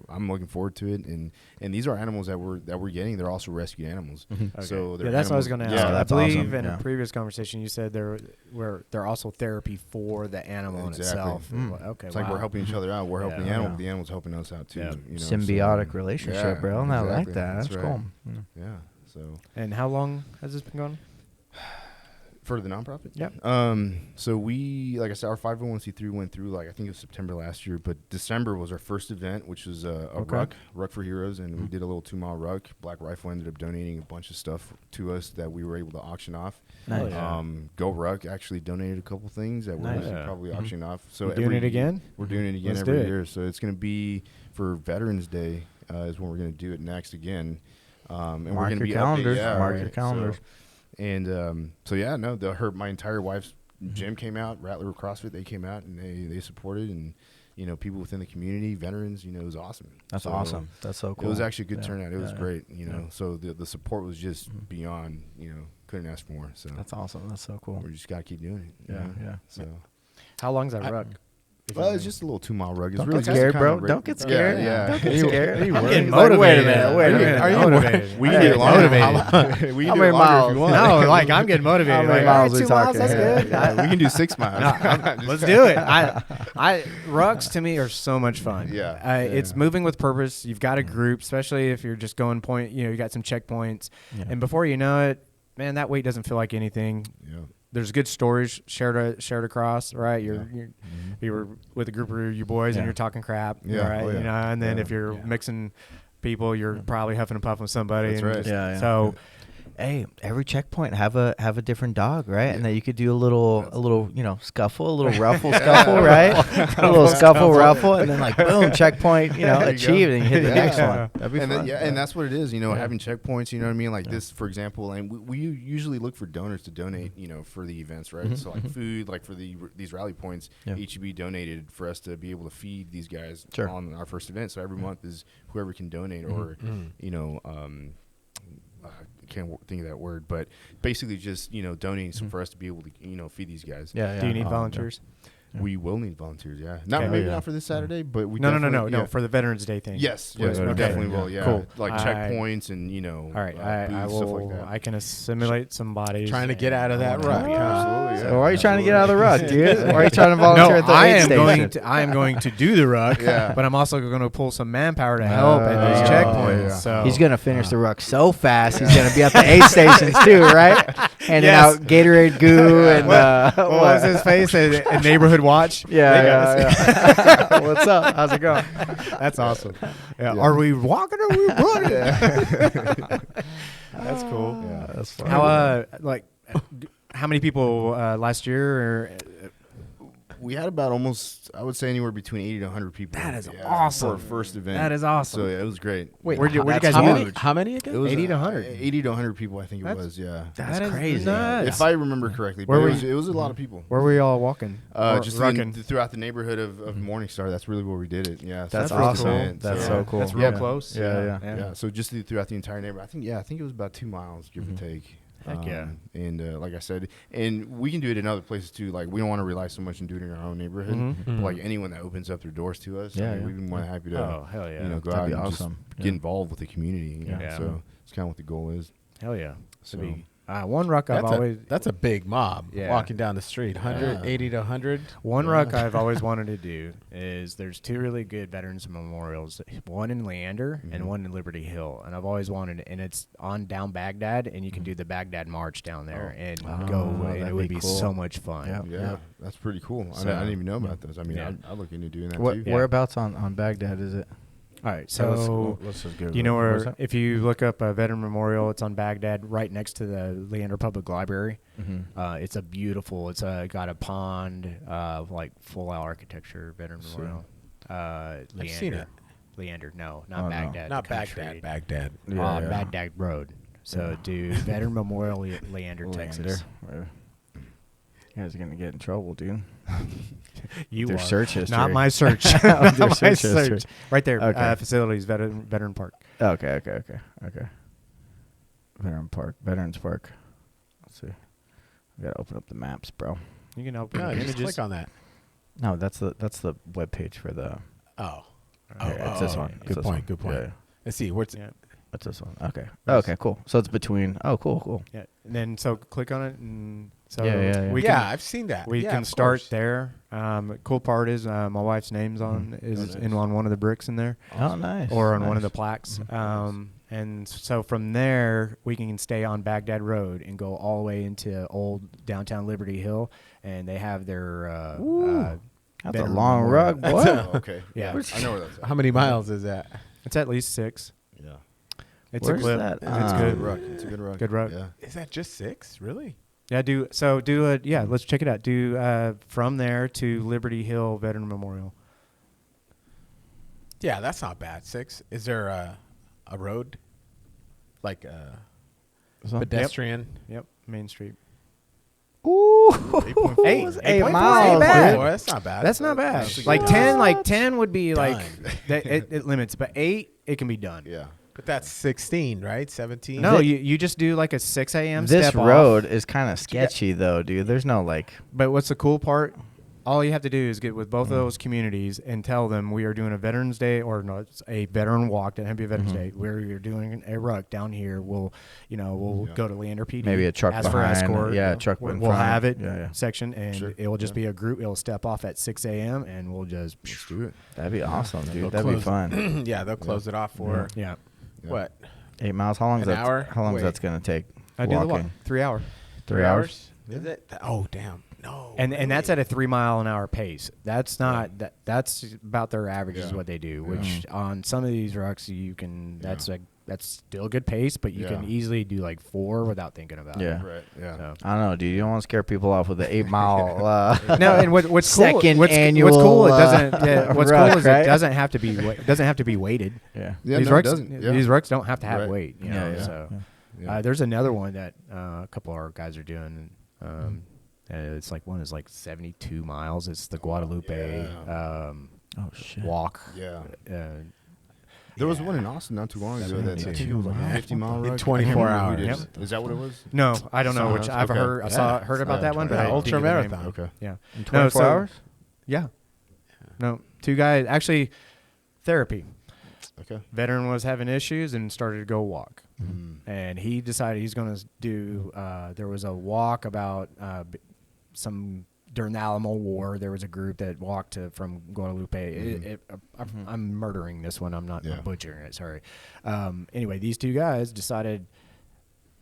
I'm looking forward to it, and these are animals that we're getting. They're also rescued animals. Okay. So that's what I was going to ask. Yeah, I believe awesome. in a previous conversation you said they're also therapy for the animal in itself. Okay, it's like we're helping each other out. We're helping the animal. But the animal's helping us out too. Symbiotic relationship, bro. And exactly. I like that. That's right. cool. Yeah. So. And how long has this been going? For the nonprofit? Yeah. So we, like I said, our 501c3 went through, like, I think it was September last year, but December was our first event, which was a ruck for heroes, and we did a little 2-mile ruck. Black Rifle ended up donating a bunch of stuff to us that we were able to auction off. Nice. Go Ruck actually donated a couple things that we're probably auctioning off. So we're doing it again? We're doing it again every year. So it's going to be for Veterans Day is when we're going to do it next again. And Mark we're going to be calendars. Mark your calendars. My entire wife's gym came out, Rattler CrossFit, they came out and they supported, and people within the community, veterans, it was awesome. That's awesome. That's so cool. It was actually a good turnout. It was great, so the support was just beyond, couldn't ask for more. So that's awesome. That's so cool. We just got to keep doing it. Yeah. So how long's that ruck? Well, it's just a little 2-mile ruck. Don't get scared, bro. Don't get scared. Yeah. Don't get scared. I'm getting motivated. Wait a minute. Are you motivated? We can get motivated. We can do it longer if you want. No, like I'm getting motivated. How many miles we talking? That's good. We can do 6 miles. Let's do it. Rucks to me are so much fun. Yeah. It's moving with purpose. You've got a group, especially if you're just going point. You got some checkpoints, and before you know it, man, that weight doesn't feel like anything. Yeah. There's good stories shared across, right? You're with a group of your boys and you're talking crap, right? And then if you're mixing people, you're probably huffing and puffing with somebody. That's right. So hey, every checkpoint have a different dog, right? And then you could do a little, scuffle, a little ruffle, scuffle, right? A little scuffle, ruffle, and then like boom, checkpoint, achieved, and you hit the next one. That'd be fun. And that's what it is, having checkpoints. You know what I mean? Like this, for example, and we usually look for donors to donate, for the events, right? So like food, like for these rally points, HEB donated for us to be able to feed these guys on our first event. So every month is whoever can donate, or I can't think of that word, but basically just donating for us to be able to feed these guys. Do you need volunteers? We will need volunteers. Yeah, not for this Saturday, but we no for the Veterans Day thing. Yes, we definitely will. Yeah, cool. Like checkpoints and all right, I stuff will. like that. I can assimilate some bodies. Trying to get out of that rut. Absolutely. So why are you trying to get out of the ruck, dude? Why are you trying to volunteer at the aid station? I am going to do the ruck, but I'm also going to pull some manpower to help at these checkpoints. Yeah. So He's going to finish the ruck so fast, he's going to be at the aid stations too, right? Handing out Gatorade goo and what was his face? A neighborhood watch. Yeah. What's up? How's it going? That's awesome. Yeah. Are we walking or are we running? That's cool. Yeah, that's fun. How many people last year? We had about almost, I would say, anywhere between 80 to 100 people. That is awesome. For our first event. That is awesome. So it was great. Wait, where'd you guys move? How many again? It was 80 to 100. 80 to 100 people, I think it was. Yeah. That's That is crazy. nuts. If I remember correctly, but it was a lot of people. Where were you all walking? Just rucking? throughout the neighborhood of Morningstar. That's really where we did it. Yeah, so That's really awesome. cool. That's so cool. That's real close. Yeah. So just throughout the entire neighborhood, I think it was about 2 miles, give or take. Heck yeah. And like I said, and we can do it in other places too. Like we don't want to rely so much on doing it in our own neighborhood. But like anyone that opens up their doors to us, we'd be more than happy to. Oh hell yeah. Go That'd out be and awesome. just get involved with the community. Yeah. So it's kind of what the goal is. Hell yeah. So One ruck I've always That's a big mob walking down the street. 180 to 100. One ruck I've always wanted to do is there's two really good veterans memorials, one in Leander and one in Liberty Hill, and I've always wanted, and it's on down Baghdad, and you can do the Baghdad March down there and go, and that'd it would be be cool. so much fun. Yeah, that's pretty cool. So, I didn't even know about those. I mean, I look into doing that too. Whereabouts on Baghdad is it? All right, so let's just go. you know where, if you look up a veteran memorial, it's on Baghdad, right next to the Leander Public Library. It's a beautiful. It's got a pond, like full architecture veteran memorial. I've Leander. seen it. Leander, no, not Baghdad. Not Baghdad. Baghdad. On Baghdad Road. So do Veteran Memorial, Leander, Texas. You guys are gonna get in trouble, dude. You Their are. search history. Not my search. Their Not my search history. search. Right there. Okay. Facilities, Veteran Park. Okay. Veterans Park. Let's see. We gotta open up the maps, bro. You can open No, just images. click on that. No, that's the web page for the. It's this one. It's Good this point. one. Yeah. Let's see. What's It's this one. Okay. Okay. Cool. So it's between. Oh, cool. Yeah. And then so click on it, and so Yeah. we yeah, can, I've seen that. we Yeah, can of start course. there. Cool part is my wife's name's on on one of the bricks in there. Oh, nice. Or on one of the plaques. And so from there, we can stay on Baghdad Road and go all the way into old downtown Liberty Hill, and they have their That's a veteran long memorial. rug, boy. Oh, okay. Yeah. I know where that's at. How many miles is that? It's at least 6. Yeah. It's Where's a clip. that? It's It's good. Ruck. It's a good ruck. Good ruck. Yeah. Is that just 6? Really? Yeah, let's check it out. Do from there to Liberty Hill Veteran Memorial. Yeah, that's not bad. 6. Is there a road? Like a pedestrian? Yep, Main Street. Ooh, 8.4. 8 8.4 miles. ain't bad. Oh, that's not bad. That's not bad. That's Like good. 10 would be Done. like it limits, but 8 it can be done. Yeah. But that's 16, right? 17? No, you just do like a 6 a.m. This step road off. is kind of sketchy, though, dude. There's no like. But what's the cool part? All you have to do is get with both of those communities and tell them we are doing a Veterans Day, or no, it's a veteran walk. Doesn't have to be a Veterans Day. Where you're doing a ruck down here. We'll go to Leander PD. Maybe a truck ask for behind. escort. Yeah, a truck in We'll front. have it Yeah. section, and it will just be a group. It'll step off at 6 a.m. and we'll just Let's do it. That'd be awesome, They'll dude. That'd be close- fun. Yeah, they'll close it off for yeah. what? 8 miles. How long is An that? hour? How long is Wait. that's gonna take? I do the walk walking? 3 hour, 3 hours. Is it? Oh, damn. No. and that's at a 3 mile an hour pace. That's not that's about their average is Yeah. what they do. Which on some of these rucks you can that's that's still a good pace, but you can Yeah. easily do like 4 without thinking about it. Yeah. Right. Yeah. So. I don't know, dude. You don't want to scare people off with the 8-mile. No, and what's cool, second what's annual. cool, it doesn't. What's ruck, cool is right? it doesn't have to be. It doesn't have to be weighted. Yeah. Yeah, These no, it rucks, doesn't. Yeah. these rucks don't have to have Right. weight. You Yeah, know, yeah, so yeah. there's another one that a couple of our guys are doing. It's like one is like 72 miles. It's the Guadalupe Oh shit. walk. Yeah. Uh, There was one in Austin not too long ago that I think it was like a 50-mile In ride. 24 hours. Is that what it was? no, I don't know which. Sounds- I've okay. heard. Heard about that one, but Yeah, I ultra didn't get the name. marathon. Okay. Yeah. In No, 24 so- hours? Yeah. No, 2 guys actually therapy. Okay. Veteran was having issues and started to go walk. Mm-hmm. And he decided he's going to do. There was a walk about some during the Alamo War. There was a group that walked from Guadalupe. I'm murdering this one. I'm not Yeah. butchering it. Sorry. Anyway, these 2 guys decided.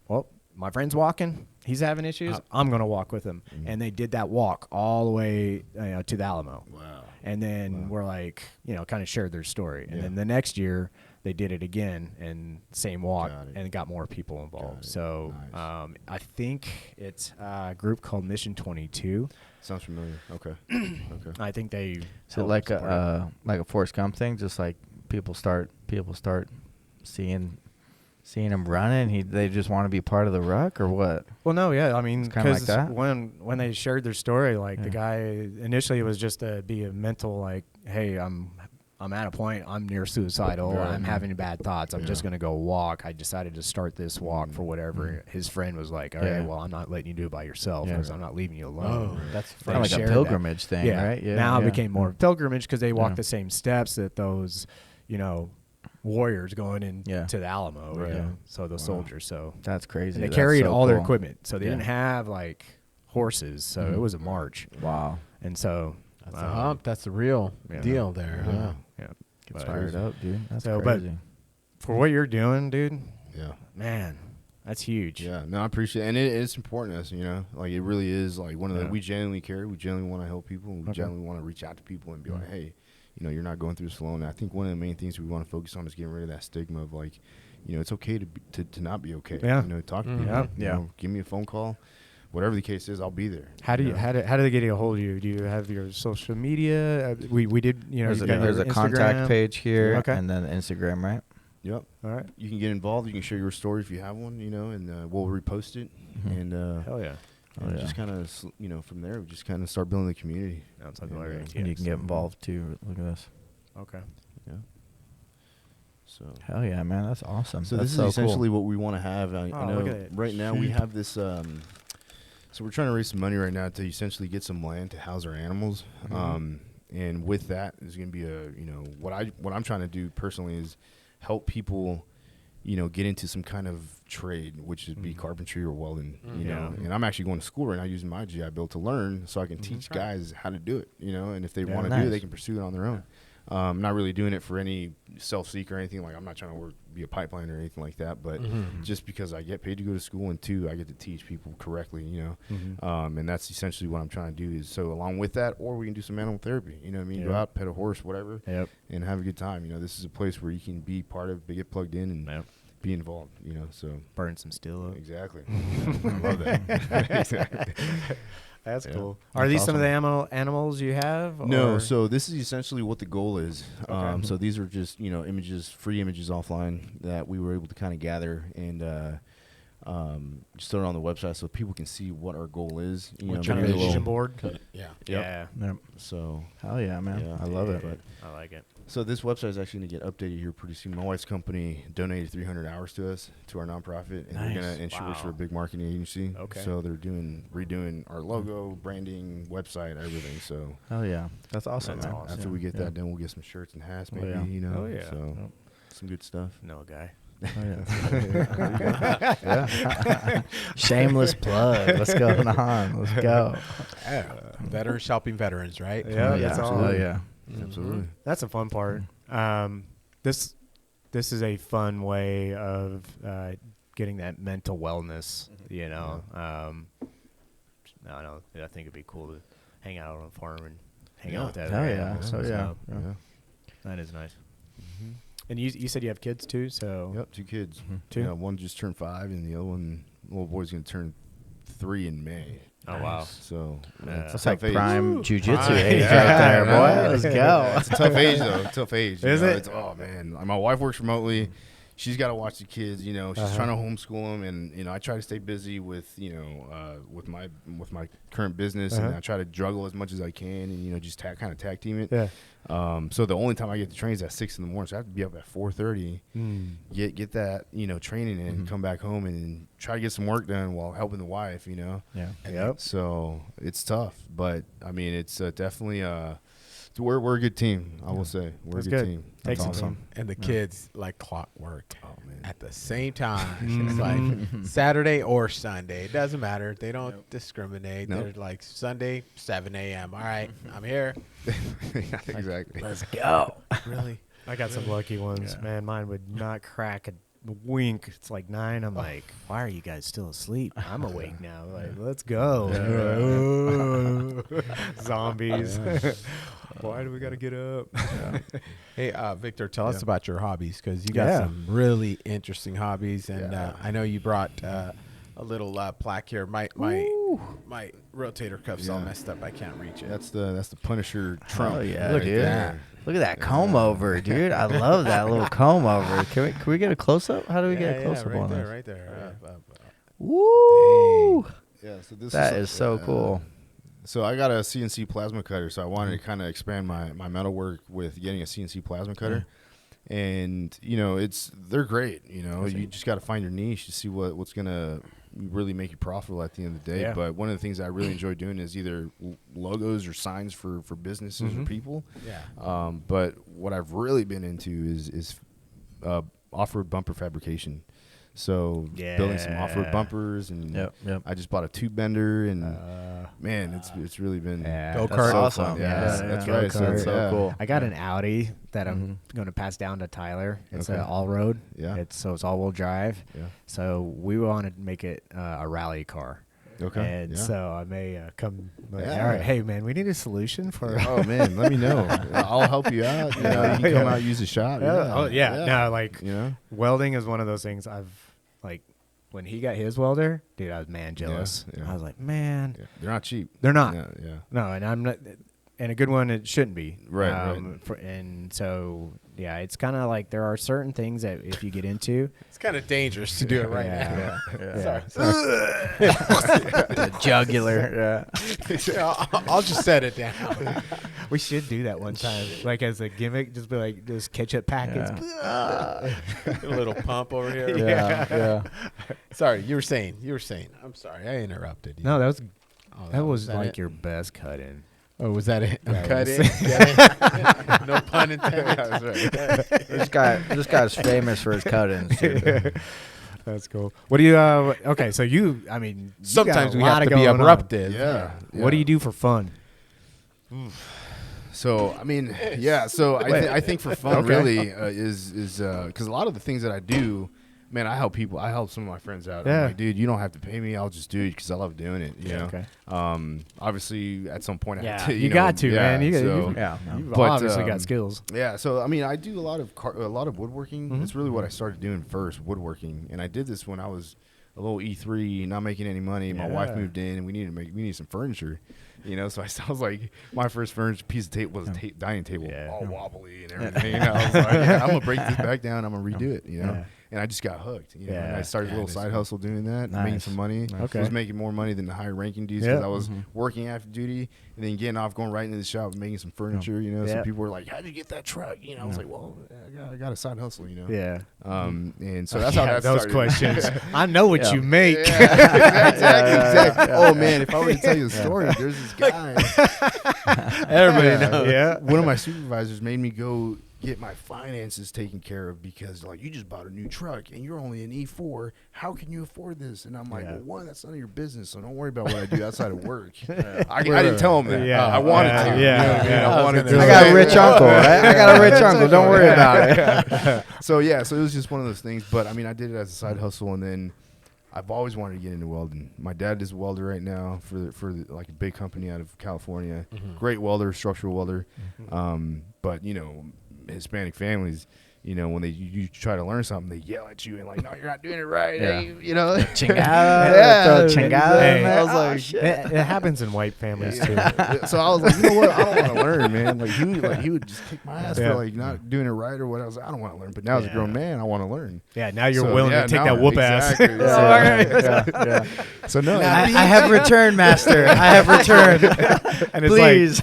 Well, my friend's walking. He's having issues. I'm going to walk with him. And they did that walk all the way to the Alamo. Wow. And then we're like, kind of shared their story. And Yeah. then the next year they did it again and same walk Got it. and got more people involved. it. So Nice. I think it's a group called Mission 22. Sounds familiar. Okay. Okay. I think they Is it help like support a Forrest Gump thing? Just like people start seeing him running. They just want to be part of the ruck, or what? Well, no, yeah. I mean, It's kinda like because that? when they shared their story, like Yeah. the guy initially it was just to be a mental, like, hey, I'm at a point, I'm near suicidal, Right. I'm having bad thoughts, I'm just Yeah. gonna go walk. I decided to start this walk for whatever. His friend was like, all right, Yeah. well, I'm not letting you do it by yourself Yeah. because I'm not leaving you alone. That's Kind of like shared a that. pilgrimage thing, Yeah. right? Yeah. Now yeah. it became more of a pilgrimage because they walk Yeah. the same steps that those, warriors going into Yeah. the Alamo, Right. So the soldiers, so That's crazy. and they That's carried so all their cool. equipment, so they Yeah. didn't have like horses, so it was a march, Wow. and so That's a hump. That's the real Yeah. deal there. Yeah. Huh? yeah. Gets But fired up, dude. That's So, but- crazy. for what you're doing, dude, Yeah. man, that's huge. Yeah. No, I appreciate it. And it's important to us, like it really is like one of the, Yeah. we genuinely care. We genuinely want to help people. And we Okay. genuinely want to reach out to people and be like, hey, you're not going through this alone. And I think one of the main things we want to focus on is getting rid of that stigma of like, it's okay to not be okay. Yeah. Talk to people. Yeah. Yeah. Give me a phone call. Whatever the case is, I'll be there. How do know? how do they get a hold of you? Do you have your social media? We did, There's you a, got there's your a contact Instagram? page here, Okay. and then Instagram, right? Yep. All right. You can get involved. You can share your story if you have one, and we'll repost it. And, Hell yeah. and yeah. just kind of, from there, we just kind of start building the community. Sounds like And, Wire uh, ATX. And you can get involved too. Look at this. Okay. Yeah. So. Hell yeah, man. That's awesome. So That's this is so essentially cool. what we want to have. I Oh, know look at it. right now we have this. So we're trying to raise some money right now to essentially get some land to house our animals. And with that is going to be what I'm trying to do personally is help people, get into some kind of trade, which would be carpentry or welding. Yeah. And I'm actually going to school right now using my GI Bill to learn, so I can teach guys how to do it. And if they Yeah. want to do it, Nice. they can pursue it on their own. I'm not really doing it for any self-seek or anything. Like I'm not trying to be a pipeline or anything like that. But just because I get paid to go to school, and 2, I get to teach people correctly. And that's essentially what I'm trying to do. Is so along with that, or we can do some animal therapy. You know what I mean? Go Yeah. out, pet a horse, whatever, Yep. and have a good time. This is a place where you can be part of, get plugged in, and Yep. be involved. So Burn some steel up. exactly. I love that. Exactly. That's Yeah. cool. Are That's these some of awesome. the animals you have? No, or- so this is essentially what the goal is. Okay. So these are just images, free images offline that we were able to kind of gather and just throw it on the website so people can see what our goal is. What maybe kind a of little- vision board? Yeah. Yeah. Yep. So Hell yeah, man. Yeah. I love it. But I like it. so this website is actually going to get updated here pretty soon. My wife's company donated 300 hours to us, to our nonprofit, and they're Nice. going to, and she works Wow. for a big marketing agency. Okay. So they're redoing our logo, branding, website, everything. So Hell yeah. That's awesome, That's man. awesome. after Yeah. we get Yeah. that done, we'll get some shirts and hats, Oh, maybe, yeah. Oh, yeah. So Yep. some good stuff. No guy. Oh, yeah. Yeah. Shameless plug. What's going on? Let's go. Yeah. Veterans helping veterans, right? Yeah, yeah. that's all. Hell yeah. Absolutely. That's the fun part. This is a fun way of getting that mental wellness. I think it'd be cool to hang out on a farm and hang out with that. Hell other yeah. animals Hell and yeah. stuff. Yeah. Yeah. That is nice. And you said you have kids too, so Yep, 2 kids. Two? Yeah, one just turned 5, and the other one, little boy's gonna turn 3 in May. Oh wow. So That's like age. prime jujitsu Prime. age Yeah, right there, I boy. know. Let's go. It's a tough age though. Tough age. Is you know? it? It's, oh man, my wife works remotely. She's got to watch the kids. You know, she's trying to homeschool them, and you know, I try to stay busy with with my current business, and I try to juggle as much as I can, and you know, just kind of tag team it. Yeah. So the only time I get to train is at 6 in the morning, so I have to be up at 4:30. Get that training in, come back home, and try to get some work done while helping the wife. You know. Yeah. Yep. So it's tough, but I mean, it's definitely we're a good team. I will say we're That's a good good. team. Takes That's a awesome. team. And the kids like clockwork. Oh man. At the same time. It's like Saturday or Sunday. It doesn't matter. They don't discriminate. Nope. They're like Sunday, 7 a.m. All right, I'm here. Yeah, exactly. Let's go. Really? I got some lucky ones, man. Mine would not crack a wink. It's like 9. I'm like, why are you guys still asleep? I'm awake now. Like, let's go. Zombies. Why do we got to get up? Hey, Victor, tell us about your hobbies, because you got some really interesting hobbies, and I know you brought a little plaque here. My rotator cuff's all messed up. I can't reach it. That's the Punisher Trump. Oh yeah, Look at dude. that. Look at that comb over, dude. I love that little comb over. Can we get a close up? How do we get a close up right on there, this? right there. Woo! Yeah. So this That is so cool. So I got a CNC plasma cutter, so I wanted to kind of expand my metal work with getting a CNC plasma cutter. And they're great. You just got to find your niche to see what's gonna really make you profitable at the end of the day. Yeah. But one of the things I really enjoy doing is either logos or signs for businesses or people. Yeah. But what I've really been into is off-road bumper fabrication. So building some off-road bumpers, and Yep. I just bought a tube bender, and man, it's really been Go That's kart. awesome. Yeah, that's right. So That's so yeah. cool. I got an Audi that I'm going to pass down to Tyler. It's Okay. an all-road. Yeah. It's all-wheel drive. Yeah. So we wanted to make it a rally car. Okay. And yeah. so I may come. Yeah. All right, hey man, we need a solution for. Oh man, let me know. I'll help you out. You can come out, use a shop. Oh yeah, no, like You know. welding is one of those things I've like. When he got his welder, dude, I was jealous. Yeah. I was like, man, Yeah. They're not cheap. they're not. Yeah. Yeah. No, and I'm not. And a good one, it shouldn't be. Right, right. And so, yeah, it's kind of like there are certain things that if you get into, It's kind of dangerous to do it right now. yeah. The jugular. Yeah. I'll just set it down. We should do that one time, like as a gimmick. Just be like, just ketchup packets. A little pump over here. Yeah. Sorry, you were saying. I'm sorry, I interrupted you. No, that was Oh, that was that like it? your best cut in. Oh, was that it? Yeah, Cut it it. Get it? No pun intended. That's right. This guy's famous for his cut-ins, dude. That's cool. What do you? Okay, so you. I mean, you Sometimes got a we lot have to of be going on. abruptive. Yeah. What do you do for fun? So I mean, yeah. So I think for fun, Okay. really, is because a lot of the things that I do, man, I help people. I help some of my friends out. Yeah. I'm like, dude, you don't have to pay me. I'll just do it because I love doing it. You know. Okay. Obviously, at some point, I Yeah, have to. you know, got to, yeah, man. You got- so, you- Yeah. You've But, obviously got skills. Yeah, so I mean, I do a lot of woodworking. Mm-hmm. That's really what I started doing first, woodworking. And I did this when I was a little E3, not making any money. My wife Yeah. moved in, and we needed some furniture. So I was like, my first furniture piece of tape was a dining table, Yeah. all wobbly and everything. And I was like, I'm gonna break this back down. I'm gonna redo it. Yeah. And I just got hooked. And Yeah. I started a little side hustle doing that, making Nice. some money. Okay. I was making more money than the higher ranking dudes because Yeah. I was working after duty and then getting off, going right into the shop, making some furniture. So Yeah. people were like, "How'd you get that truck?" I was like, "Well, I got a side hustle." Yeah. And so that's how that those started. questions. I know what Yeah. you make. Exactly. Oh man, if I were to tell you the story, there's this guy. Everybody knows. Yeah. One of my supervisors made me go get my finances taken care of because like, you just bought a new truck and you're only an E4. How can you afford this? And I'm like, Yeah. well, one, that's none of your business, so don't worry about what I do outside of work. I didn't tell him that. Yeah. I wanted to. Yeah. You know what I mean? Yeah. I wanted to. I got a rich uncle, right? I got a rich uncle. Don't worry about it. So it was just one of those things. But I mean, I did it as a side hustle, and then I've always wanted to get into welding. My dad is a welder right now for like a big company out of California. Great welder, structural welder. But Hispanic families, you know, when you try to learn something, they yell at you and like, no, you're not doing it right. Yeah. Hey, you know, Chingada, chingada. Hey, I was oh, like, shit. It happens in white families too. So I was like, you know what? I don't want to learn, man. Like he would just kick my ass Yeah. for like not doing it right or what. I was like, I don't want to learn. But now as a grown man, I want to learn. Yeah, now you're So, willing yeah, to take now- that whoop exactly, ass. yeah. So no, I have returned, master. I have returned. And it's Please.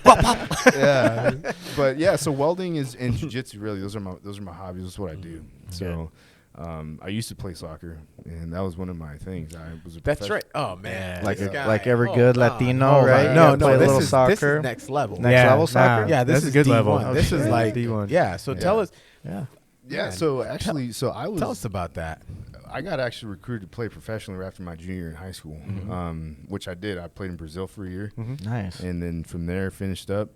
yeah, but yeah. So welding is and jiu-jitsu. Really, those are my hobbies. That's what I do. So, I used to play soccer, and that was one of my things. I was a That's professional- right. Oh man, like this guy. like every good God. Latino, right? No, You play a this little is soccer. next level. Next level soccer? nah, Yeah, this that's is a good D1. level. This is Okay. like D1. Yeah. So tell us, Yeah. Yeah. So actually, so I was. tell us about that. I got actually recruited to play professionally after my junior year in high school, which I did. I played in Brazil for a year, Nice. and then from there finished up.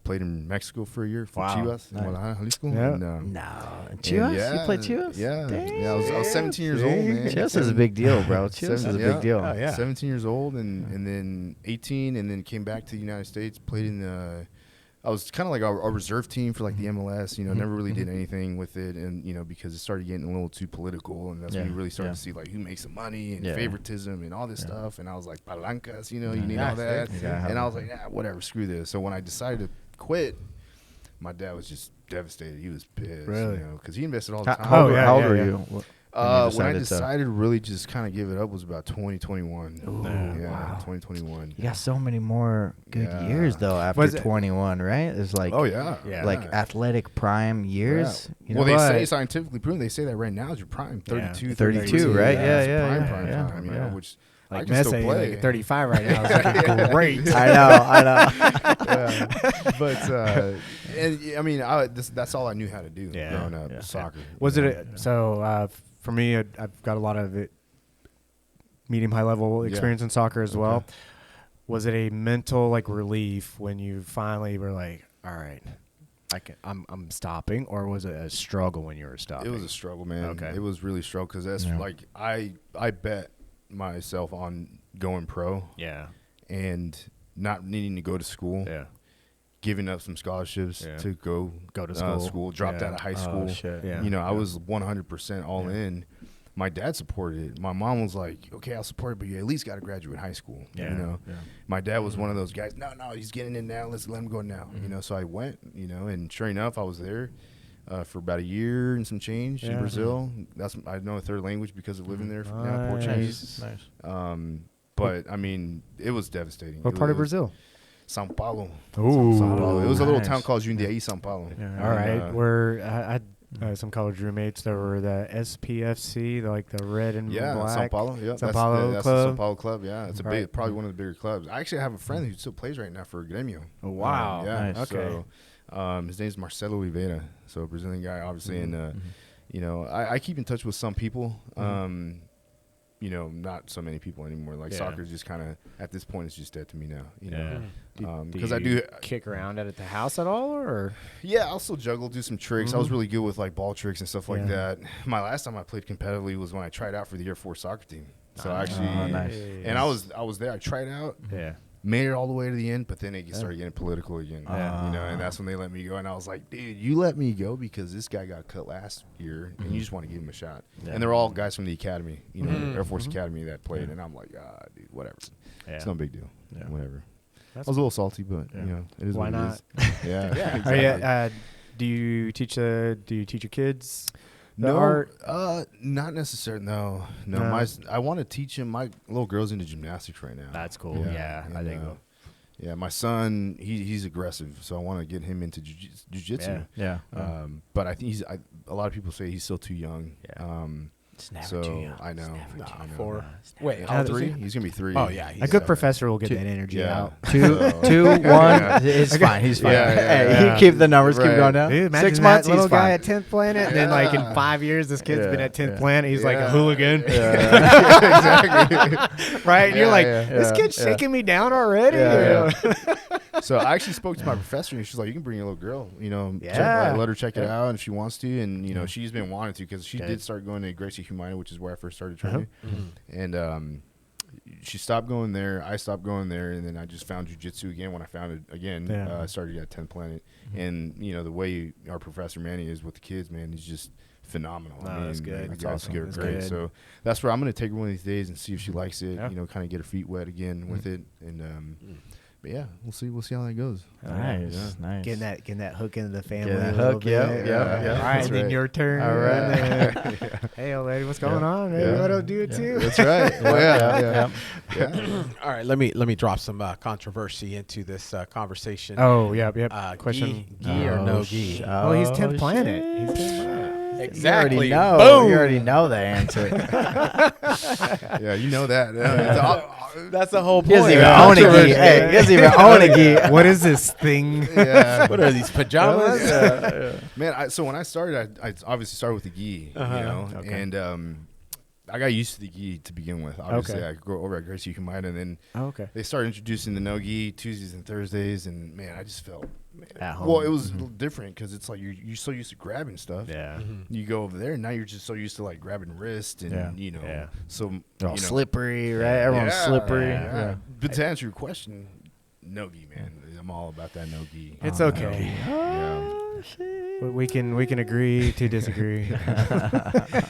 Played in Mexico for a year for Wow. Chivas, Nice. Guadalajara, Jalisco. Yeah. And, No. and Chivas? yeah, You played Chivas? Yeah. Dang. Yeah, I was 17 years old, man. Chivas is a big deal, bro. Chivas is a Yeah. big deal. Oh, yeah. 17 years old, and then 18, and then came back to the United States. Played in the. I was kind of like a reserve team for like the MLS. You know, never really did anything with it, and you know because it started getting a little too political, and that's when you really started to see like who makes the money and favoritism and all this stuff. And I was like palancas, you know, you need all that. And I was like, whatever, screw this. So when I decided to quit, my dad was just devastated. He was pissed, Really? you know, because he invested all the time. Oh, yeah, How old yeah, were yeah. you? When I decided to- decided to really just kind of give it up was about 2021. Yeah, wow. 2021. You got so many more good Yeah. years though after Was it- 21, right? It's like Oh yeah, Yeah. like athletic prime years. You Well, know? they what? say scientifically proven. They say that right now is your prime, 32, 32, right? Yeah, Yeah, it's yeah, prime, yeah, prime yeah, time. You yeah. know, which I Like can still Messi, play. like at 35 right now. Is looking great. I know. Yeah. But and, I mean, that's all I knew how to do Yeah. growing up, Yeah. soccer. Was you it know? so? For me, I've got a lot of it, medium high level experience in soccer as well. Was it a mental like relief when you finally were like, all right, I'm stopping, or was it a struggle when you were stopping? It was a struggle, man. Okay. It was really a struggle because that's like I bet myself on going pro yeah, and not needing to go to school. yeah, Giving up some scholarships Yeah. to go to school. dropped Yeah. out of high school. shit. Yeah. You know, I was 100% all in. My dad supported it. My mom was like, okay, I'll support it, but you at least got to graduate high school. Yeah. You know, Yeah. my dad was one of those guys, no, he's getting in now. Let's let him go now. You know, so I went, you know, and sure enough, I was there for about a year and some change in Yeah. Brazil. I know a third language because of living there now, Portuguese. Nice. But I mean, it was devastating. What part of Brazil? São Paulo. Ooh, São Paulo. It was a little nice. town called Jundiaí, São Paulo. All right, where I had some college roommates that were the SPFC, like the red and Yeah, black. São Paulo. Yeah, São Paulo that's club. the São Paulo club. Yeah, it's a Right. big, probably one of the bigger clubs. I actually have a friend who still plays right now for Grêmio. Oh, wow. Yeah. Nice. Okay. So, his name's Marcelo Oliveira. So a Brazilian guy, obviously, and you know, I keep in touch with some people. You know, not so many people anymore. Like Yeah. soccer's just kind of at this point, it's just dead to me now. You Yeah. know, Do because you I do. kick around at the house at all, or Yeah, I'll still juggle, do some tricks. I was really good with like ball tricks and stuff like Yeah. that. My last time I played competitively was when I tried out for the Airforce soccer team. So I actually, nice. and I was there. I tried out, yeah, made it all the way to the end, but then it started getting political again. Yeah. You know, and that's when they let me go. And I was like, dude, you let me go because this guy got cut last year, and you just want to give him a shot. And they're all guys from the academy, you know, Air Force Academy that played. And I'm like, dude, whatever. It's no big deal. Yeah. Whatever. That's I was a little salty, but you know, it is Why what not? it is. Yeah. Are you, do you teach your kids the No, art? not necessarily. No. No. I want to teach him. My little girl's into gymnastics right now. That's cool. Yeah, I and, think. yeah, my son, he's aggressive, so I want to get him into jujitsu. Yeah. Yeah. But I think a lot of people say he's still too young. Yeah. It's never So too young. I know. It's never I know. 4. It's never Wait, too how old is 3? he? He's gonna be 3. Oh yeah, A he's good professor will get that energy yeah. out. Two, So- 2, 1. It's fine. He's fine. Yeah, yeah, Hey, yeah. you keep the numbers. Keep Right. going down. Dude, imagine 6 that months. little He's guy fine. at 10th Planet, and then like in Yeah. 5 years, this kid's been Yeah, at 10th yeah. Planet. He's like a Yeah. hooligan, exactly. right? And you're Yeah, like, yeah. this Yeah, kid's yeah. shaking me down already. Yeah, So I actually spoke to my professor, and she's like, "You can bring your little girl, you know, Yeah. let her check it out if she wants to." And you know, she's been wanting to because she Okay. did start going to Gracie Humana, which is where I first started training. And she stopped going there. I stopped going there, and then I just found jiu-jitsu again when I found it again. Yeah. I started at 10th Planet, and the way our professor Manny is with the kids, man, he's just phenomenal. Oh, that's good. That's That's awesome. Great. That's good. So that's where I'm gonna take her one of these days and see if she likes it. Yeah. Kind of get her feet wet again with it, and but yeah, we'll see how that goes. Nice. Getting that hook into the family. that a little hook, bit. yeah. All right, That's and then right. your turn. All right. Hey, old lady, what's going on? Maybe Yeah. you want to do it too. That's right. Oh yeah. All right, let me drop some controversy into this conversation. Oh, yep. Question: gi or no gi? Well, he's 10th Planet. He's 10th Planet. Exactly. You already know. Boom. You already know the answer. Yeah, you know that. That's the whole He point. doesn't even own a gi. Hey, he doesn't even own a gi. What is this thing? Yeah. What are these pajamas? Man, so when I started, I obviously started with the gi, Okay. and I got used to the gi to begin with. Obviously, Okay. I grew over at Gracie Humida, and then Oh, okay. they started introducing the no gi Tuesdays and Thursdays, and man, I just felt At home. well. It was a little different because it's like you're so used to grabbing stuff. Yeah. You go over there, and now you're just so used to like grabbing wrist and Yeah. so All slippery, right? Everyone's slippery. Yeah. But to answer your question, no gi, man. I'm all about that no gi. It's okay. Yeah. We can agree to disagree.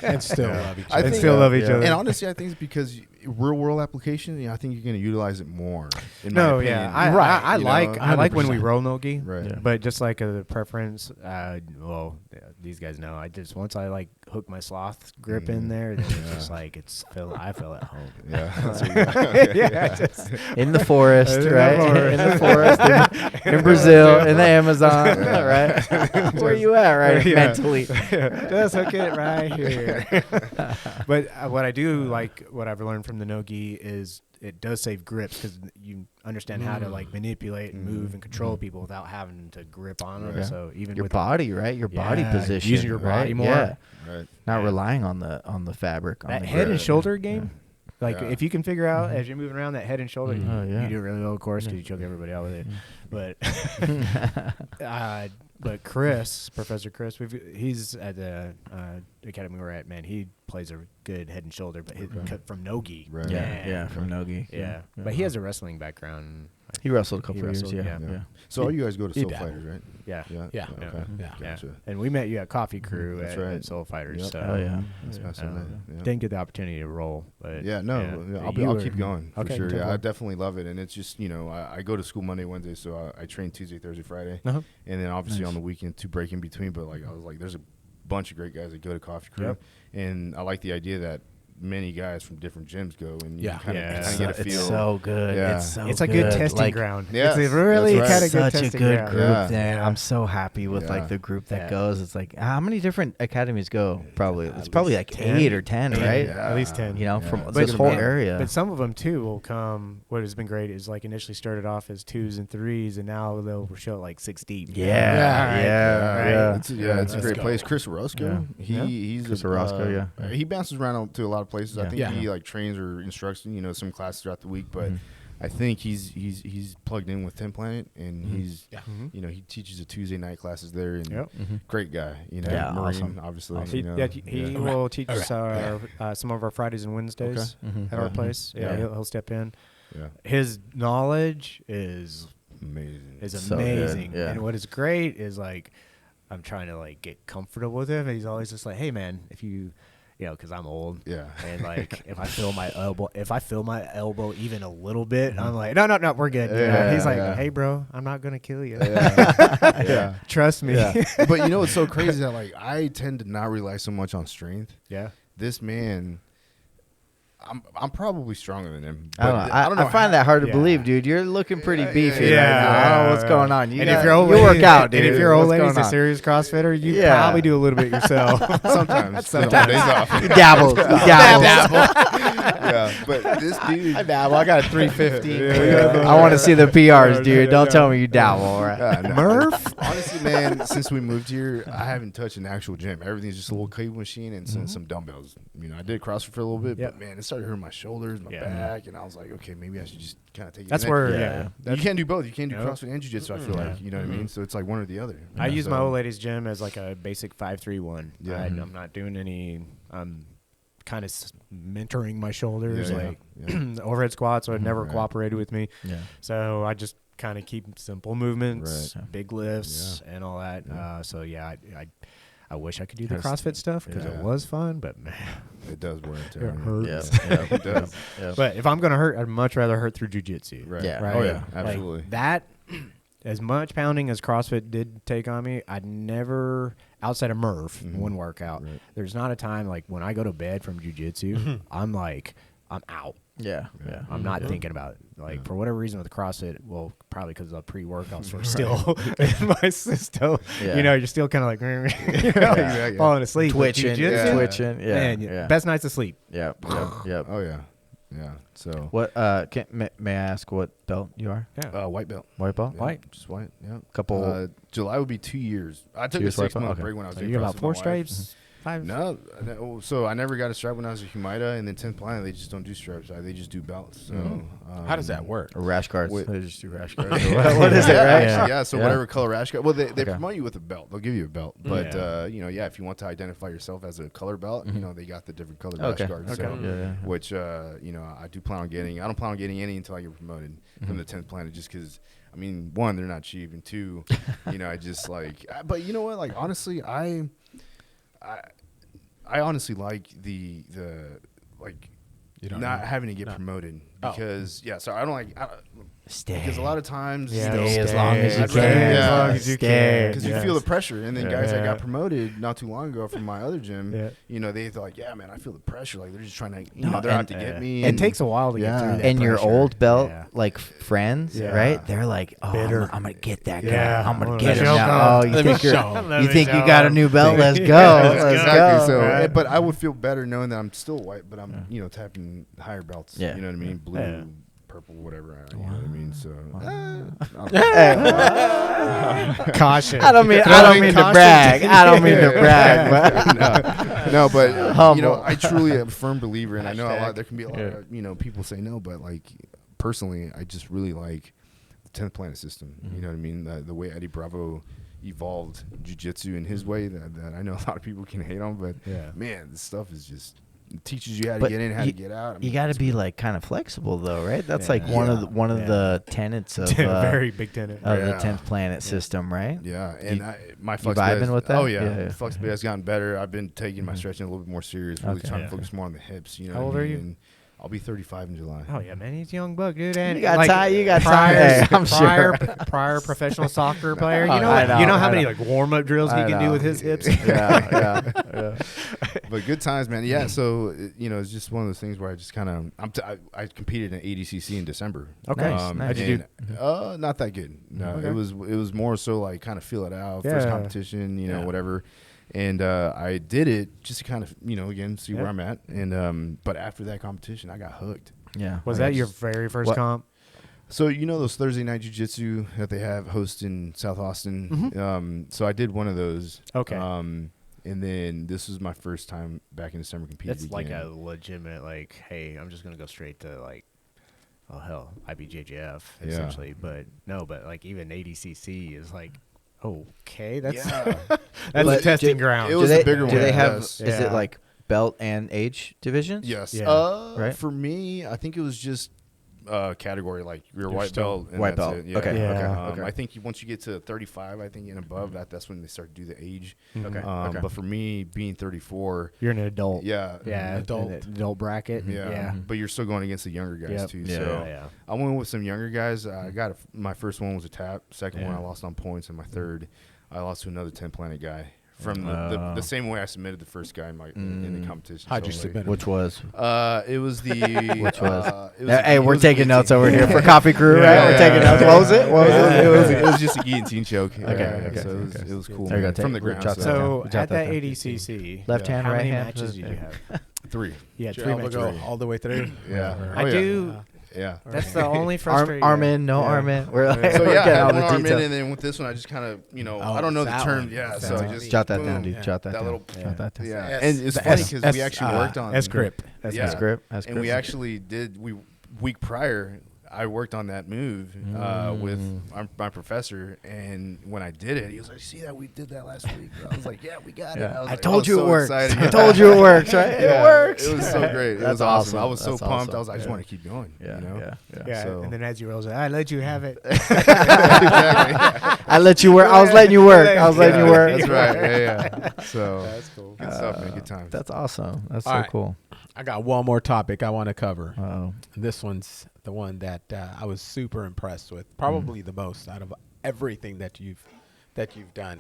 And still love each I other. And still love each other. And honestly, I think it's because real world application. I think you're going to utilize it more. In No, my yeah, opinion. I You like know? I like when we 100%. roll no-gi, Right. Yeah. but just like a preference, these guys know. I just once I like hook my sloth grip in there, then it's just like I feel at home. Yeah. That's what you got. Yeah, just, In the forest, In the right? forest. In the forest, in Brazil, in the Amazon, right? Where you at, right? Yeah. Mentally. just hook it right here. But what I do like, what I've learned from the no-gi is it does save grips because you understand how to like manipulate and move and control people without having to grip on them. Yeah. So even Your with body, right? Your body Yeah, position. using your body right? more. Yeah. Right. Not Yeah. relying on the fabric. On that the head and grip. shoulder game, like Yeah. if you can figure out as you're moving around that head and shoulder, Oh, yeah. you do it really well, of course, because you choke everybody out with it. But Chris, Professor Chris, he's at the academy we're at. Man, he plays a good head and shoulder, but he cut from no-gi. Right. Yeah, Man. yeah, from Nogi. Yeah, but he has a wrestling background. He wrestled a couple He years. wrestled, Yeah, yeah. yeah. So all you guys go to He Soul dabbled. Fighters, right? Yeah. Yeah. Yeah. Okay. Yeah. Yeah. Gotcha. And we met you at Coffee Crew That's at right. Soul Fighters. Yep. So Oh yeah. That's past that. Yeah. didn't get the opportunity to roll, but Yeah, no, you I'll were- keep going for Okay, sure. take Yeah, one. I definitely love it, and it's just I go to school Monday, Wednesday, so I train Tuesday, Thursday, Friday, Uh-huh. and then obviously Nice. on the weekend to break in between. But like I was like, there's a bunch of great guys that go to Coffee Crew, Yep. and I like the idea that many guys from different gyms go, and you Yeah. kind of Yeah. get a feel. It's so good. Yeah. It's so it's a good. good testing Like, ground. Yes, It's a really that's right. kind of good Such a testing good ground. group Yeah. there. I'm so happy with Yeah. like the group that Yeah. goes. It's like how many different academies go? Probably it's least probably like 10. 8 or 10, right? Yeah. At least 10. You know, Yeah. from It's this good whole amount. area. But some of them too will come. What has been great is like initially started off as 2s and 3s, and now they'll show like 6 deep. yeah, Yeah, yeah. It's a Let's great go. place. Chris Orozco, Yeah. he's Chris Orozco, yeah. He bounces around to a lot of places. I Yeah. think Yeah. he like trains or instructs some classes throughout the week, but Mhm. I think he's plugged in with 10 Planet, and he's Mhm. he teaches the Tuesday night classes there, and Yep. great guy, Yeah, Marine, awesome. obviously. He will teach us some of our Fridays and Wednesdays Mhm. at our Yeah. place. Yeah, Yeah. he'll step in. Yeah, His knowledge is amazing. So good, amazing. yeah. And what is great is like I'm trying to like get comfortable with him, and he's always just like, "Hey man, if you because I'm old, Yeah. and like if I feel my elbow even a little bit, I'm like, no, we're good. Yeah, He's like, yeah. hey bro, I'm not gonna kill you. Yeah. Trust me. Yeah. But what's so crazy that like I tend to not rely so much on strength. Yeah. This man, I'm probably stronger than him. I don't but know. I don't know I find that hard to Yeah. believe, dude. You're looking pretty beefy yeah, right now. I don't know what's yeah. going on. You And got- if your old you lady, work out, dude. and if your old What's lady's going a on? serious CrossFitter, you Yeah. probably do a little bit yourself. Sometimes. Sometimes. Days off. You dabble. Yeah, but this dude. I dabble. I got a 315. Yeah. I want to see the PRs, dude. Don't tell me you dabble, all right? No. Murph? Honestly, man, since we moved here, I haven't touched an actual gym. Everything's just a little cable machine and some dumbbells. I did CrossFit for a little bit, Yep. but man, it started hurting my shoulders, my Yeah. back, and I was like, okay, maybe I should just kind of take it. That's And where, Yeah. you can't do both. You can't do Yep. CrossFit and Jiu-Jitsu, I feel like. You know what I mean? So it's like one or the other. I use my So- old lady's gym as like a basic 5-3-1. Yeah. I'm not doing any kind of mentoring my shoulders, Yeah, like yeah. overhead squats would never Right. cooperated with me. Yeah. So I just kind of keep simple movements, Right. big lifts, and all that. Yeah. So yeah, I wish I could do the Yes. CrossFit stuff because it Yeah. was fun, but man, It does wear and it tear. on you. hurts. Yeah. It does. Yeah. But if I'm gonna hurt, I'd much rather hurt through jujitsu. Right. Yeah. Right. Oh yeah, Like, absolutely. that, as much pounding as CrossFit did take on me, I'd never, outside of Murph, one workout, Right. there's not a time like when I go to bed from jujitsu, I'm out. Yeah. Yeah. I'm not thinking about it. Like, for whatever reason with CrossFit, well, probably because the pre-workouts were still in my system. Yeah. You know, you're still kind of like, Yeah. falling asleep. With Twitching. jujitsu, Twitching. Yeah. Man, Yeah. best nights of sleep. Yep. Yep. Yep. Oh yeah, yeah. So What? May I ask what belt you are? Yeah. white belt. White belt. Yeah, just white. Yeah. Couple- July would be 2 years. I took 2 a years white 6 month belt? Okay. break when I was So doing you're CrossFit about with 4 my wife. stripes? 5? No, so I never got a stripe when I was at Humida, and then 10th Planet they just don't do stripes. They just do belts. So How does that work? Or rash guards. Wait. They just do rash guards. What is it? Yeah, Right? actually, yeah. So Yeah. whatever color rash guard. Well, they Okay. promote you with a belt. They'll give you a belt, but Yeah. if you want to identify yourself as a color belt, they got the different color Okay. rash guards. Okay. So, Yeah. which I do plan on getting. I don't plan on getting any until I get promoted from the 10th Planet, just because. I mean, one, they're not cheap, and two, I just like. But you know what? Like honestly, I honestly like the like You don't not know? having to get promoted because so I don't like Stay. because a lot of times Stay as long as you I'd can. rather- As yeah. long as you Stay. can. because you Yes. feel the pressure, and then guys that Yeah. got promoted not too long ago from my other gym, Yeah. they're like, yeah, man, I feel the pressure. Like they're just trying to, No, they're out to and- get me. It and- takes a while to get through that And your pressure. old belt, Yeah. like friends, Yeah. right? They're like, oh, Bitter. I'm gonna get that guy. Yeah. I'm gonna Let get me him show now. Oh, him. you Let me think you're, show him. Let you me think you show got a him. new belt? Let's go. Yeah, Let's Exactly. go. So, Right. but I would feel better knowing that I'm still white, but I'm, tapping higher belts. Yeah. You know what I mean? Blue, Yeah. purple, whatever. You know what I mean? So, Caution. I don't mean to caution. brag. I don't mean to brag, but no, but Humble. I truly am a firm believer, and I know there can be a lot Yeah. of people say no, but like personally, I just really like the 10th Planet system. You know what I mean? The way Eddie Bravo evolved jiu-jitsu in his way that I know a lot of people can hate on, but man, this stuff is just it teaches you how to But get in, how you- to get out. I you mean, got to it's be good. like kind of flexible though, right? That's Yeah. like one of Yeah. the tenets of Very big tenant. the Yeah. 10th Planet system, right? Yeah, and my you flexibility vibing with that? Oh yeah, Yeah. flexibility has gotten better. I've been taking my stretching a little bit more serious, really Okay. trying Yeah. to focus more on the hips. You know, How what old I are mean? you? And I'll be 35 in July. Oh yeah, man, he's a young buck, dude. And You got like, time. You got prior, time. Hey, I'm prior, sure. prior professional soccer player. I You know, know how I many know. like warm up drills he I can do know. with his hips. yeah. But good times, man. Yeah, so it's just one of those things where I just kind of I competed in ADCC in December. Okay. Nice. How'd you do? and, Not that good. No, Okay. it was more so like kind of feel it out, first Yeah. competition, Yeah. whatever. And I did it just to kind of again see Yeah. where I'm at. And but after that competition, I got hooked. Yeah. Was Like, that your just- very first What- comp? So those Thursday night jiu-jitsu that they have host in South Austin. So I did one of those. Okay. And then this was my first time back in December competing. That's like a legitimate like, hey, I'm just gonna go straight to like, oh hell, IBJJF Yeah. essentially. But no, but like even ADCC is like, okay, that's Yeah. that's a But testing it ground. was a bigger Do one, they have? yes. Is it Yeah. like belt and age divisions? Yes. Yeah. Right. For me, I think it was just category like your white still belt. And white that's belt. it. Yeah. Okay. Yeah. Okay. I think once you get to 35, I think and above that's when they start to do the age. Mhm. Okay. But for me, being 34, You're an adult. yeah, Yeah, Adult. adult bracket. yeah, Yeah. But you're still going against the younger guys Yep. too. Yeah. So Yeah. I went with some younger guys. I got my first one was a tap. Second one Yeah. I lost on points, and my third I lost to another 10 Planet guy from the same way I submitted the first guy in my in the competition. How'd you So, submit him? Which was? It was the Which was? it was Hey, it we're was a taking guillotine. notes over here for Coffee Crew, Yeah, right? yeah, We're taking yeah, notes. What was it? What was Yeah, it? it was just a guillotine choke. Okay, Yeah, okay, so okay. it was cool, There you man. go, From the take- ground. jot that So down. Jot at that down. ADCC, Left hand, how right many hand? matches did you have? 3. You had Did 3 you matches. go all the way through? Yeah. I do. Yeah. That's the only Arm, frustrating. arm in, no Yeah. arm in. We're like, So we're yeah, I getting had all one the arm in, details. and then with this one, I just kind of, Oh, I don't know the that term. one. Yeah, That's so right. just Jot that down, boom. dude. Jot that down. little. Jot that down. Yeah, S- and it's the funny S- because S- we actually worked on S grip. Yeah. That's grip. That's and grip. we actually did. Week prior, I worked on that move with my professor, and when I did it, he was like, "See that we did that last week?" I was like, "Yeah, we got it." Yeah. I told you it works. Excited. I told you it works, right? Yeah, It works. It was so great. It That's was awesome. I awesome. was so That's pumped. awesome. I was like, I just want to keep going. Yeah, You know? Yeah, So- and then as you rolls it, I let you have it. Exactly. I let you work. I was letting you work. I was letting you work. That's right. Yeah. So That's cool. good stuff, man. Good times. That's awesome. That's All so right. cool. I got one more topic I want to cover. Oh, This one's the one that I was super impressed with. Probably the most out of everything that you've done.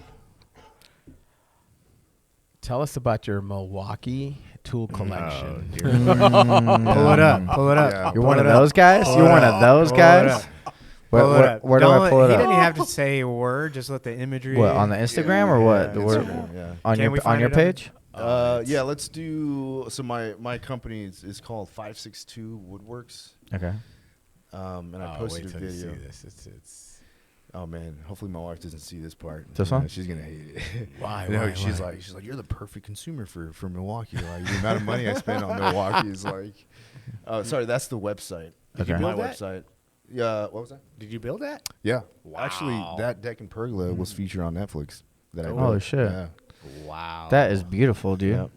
Tell us about your Milwaukee tool collection. Pull it up. Pull it up. Yeah. you're one of those guys. You're one of those Pull it guys. up. Where, Pull it where, up. where do I pull it He up? didn't even have to say a word. Just let the imagery. What, on the Instagram or what? The word Instagram, yeah. on Can we your find on your it on- page? Yeah, let's do. So my company is called 562 Woodworks, Okay. and I posted a video. It's Oh man, hopefully my wife doesn't see this part. This You know, one? She's gonna hate it. Why? You know, Why? she's Why? like, you're the perfect consumer for Milwaukee. Like the amount of money I spend on Milwaukee is like. Sorry, that's the website. Okay. My build that? website. Yeah. What was that? Did you build that? Yeah. Wow. Actually, that deck and pergola was featured on Netflix. That I Oh, built. shit. Yeah. Wow. That is beautiful, dude. Yep.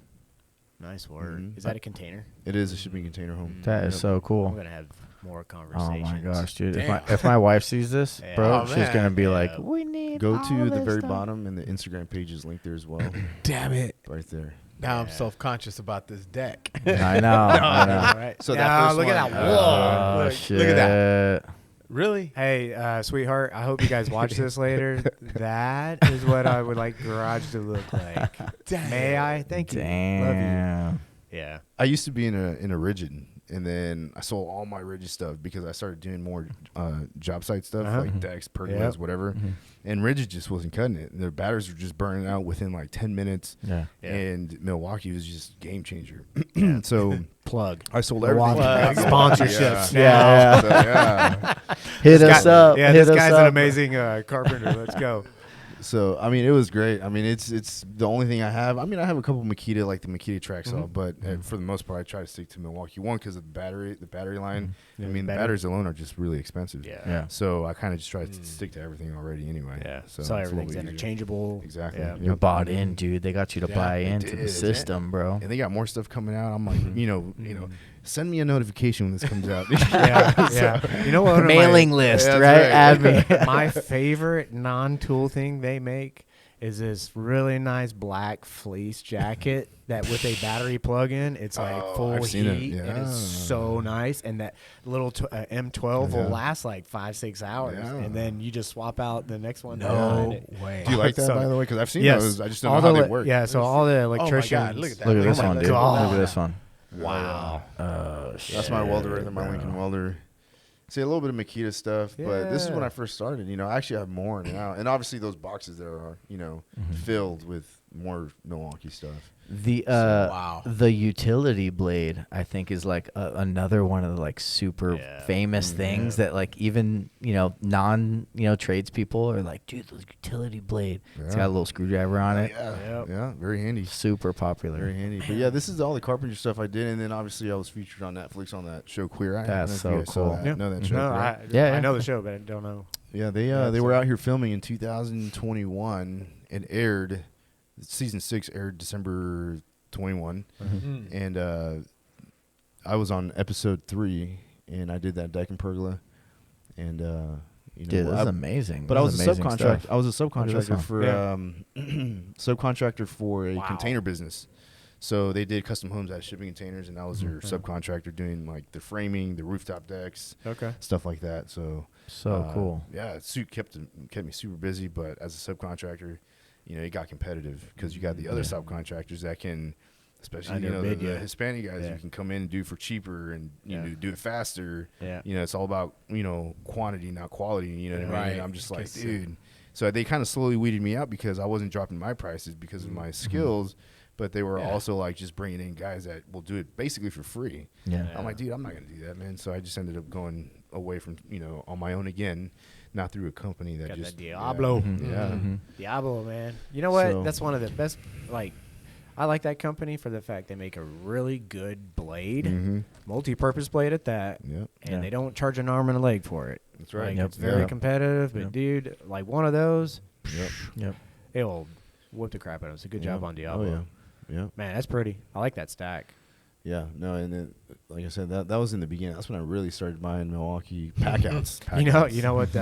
nice work. Mhm. Is that a container? It is a shipping container home. That is Yep. so I'm cool. gonna have more Oh conversations. my gosh, dude! Damn. If my wife sees this, Yeah. bro, Oh, she's man. gonna be like, Yeah. "We need Go all to the this very stuff." bottom, and the Instagram page is linked there as well. Damn it! Right there. Now I'm Yeah. self-conscious about this deck. I know. I know. All right. So So that first look at one- that wall. Oh Look. shit! look at that. Really? Hey, sweetheart, I hope you guys watch this later. That is what I would like garage to look like. Damn. May I? Thank you. Love Damn. you. Yeah. I used to be in a rigid, and then I sold all my rigid stuff because I started doing more job site stuff Uh-huh. like decks, pergolas, Yep. whatever. And rigid just wasn't cutting it. Their batteries were just burning out within like 10 minutes. Yeah. Yeah. And Milwaukee was just game changer. So Plug. I sold everything. Plug. Sponsorships. Yeah. So, yeah. Hit This us guy- up. Yeah, Hit this us guy's up. an amazing carpenter. Let's go. So I mean, it was great. I mean, it's the only thing I have. I mean, I have a couple Makita, like the Makita track saw, but for the most part, I try to stick to Milwaukee. One, because of the battery line. Yeah, I mean, the battery. batteries alone are just really expensive. Yeah. So I kind of just try to stick to everything already anyway. Yeah. So, So it's a little everything's bit easier. interchangeable. Exactly. Yeah. Yep. You're bought in, dude. They got you to Yeah, buy they into did, the man. system, bro. And they got more stuff coming out. I'm like, you know, send me a notification when this comes out. Yeah. Yeah. You know what? Mailing list, Yeah, right? that's Add me. My favorite non-tool thing they make is this really nice black fleece jacket that with a battery plug-in, it's like Oh, full I've seen it, heat and it's yeah. so nice. And that little M12 will Yeah. last like 5-6 hours, Yeah. and then you just swap out the next one. No way. Do you like that, So- by the way? Because I've seen Yes. those. I just don't all know how the they work. Yeah, so all the Oh my electricians. God, look at that. Look at Oh this my one, dude. God. Look at this one. Wow. Oh shit. That's my welder right there, my Lincoln welder. See, a little bit of Makita stuff, but this is when Yeah. I first started. You know, I actually have more now. And obviously those boxes there are, filled with more Milwaukee stuff. The wow. the utility blade, I think, is like another one of the like super Yeah. famous things that like even non tradespeople are like, dude, the utility blade. It's Yeah. got a little screwdriver on it. Yep. Yeah, very handy. Super popular. Very handy. But yeah, this is all the carpenter stuff I did. And then obviously I was featured on Netflix on that show Queer Eye. That's I don't so know if you guys saw cool. that. Yeah. Know that show? No, Queer Eye? Yeah, I know the show, but I don't know. Yeah, they were out here filming in 2021. It aired. Season 6 aired December 21, and I was on episode 3, and I did that deck and pergola, and Dude, this is amazing. But This I is was a amazing subcontractor. stuff. I was a Look at this subcontractor one. for subcontractor for a container business. So they did custom homes out of shipping containers, and I was their subcontractor doing like the framing, the rooftop decks, Okay. stuff like that. So Cool. Yeah, it kept me super busy. But as a subcontractor, it got competitive because you got the other subcontractors that can, especially Underbid the you. Hispanic guys, Yeah. who can come in and do for cheaper and do it faster. Yeah. It's all about quantity, not quality. You know what I mean? Right. And I'm just like, Guess so. dude. So they kind of slowly weeded me out because I wasn't dropping my prices because of my skills, but they were also like just bringing in guys that will do it basically for free. Yeah. I'm like, dude, I'm not gonna do that, man. So I just ended up going away from on my own again, not through a company that Got just that Diablo. Yeah. Diablo, man. You know what? So- That's one of the best. Like, I like that company for the fact they make a really good blade, Mm-hmm. multi-purpose blade at that, Yep. and they don't charge an arm and a leg for it. That's right. Like, it's very competitive, but Yep. dude, like one of those, Yep. it'll whoop the crap out of us. A good job on Diablo. Oh yeah. Yeah. Man, that's pretty. I like that stack. Yeah, no, and then like I said, that was in the beginning. That's when I really started buying Milwaukee pack outs. You know what?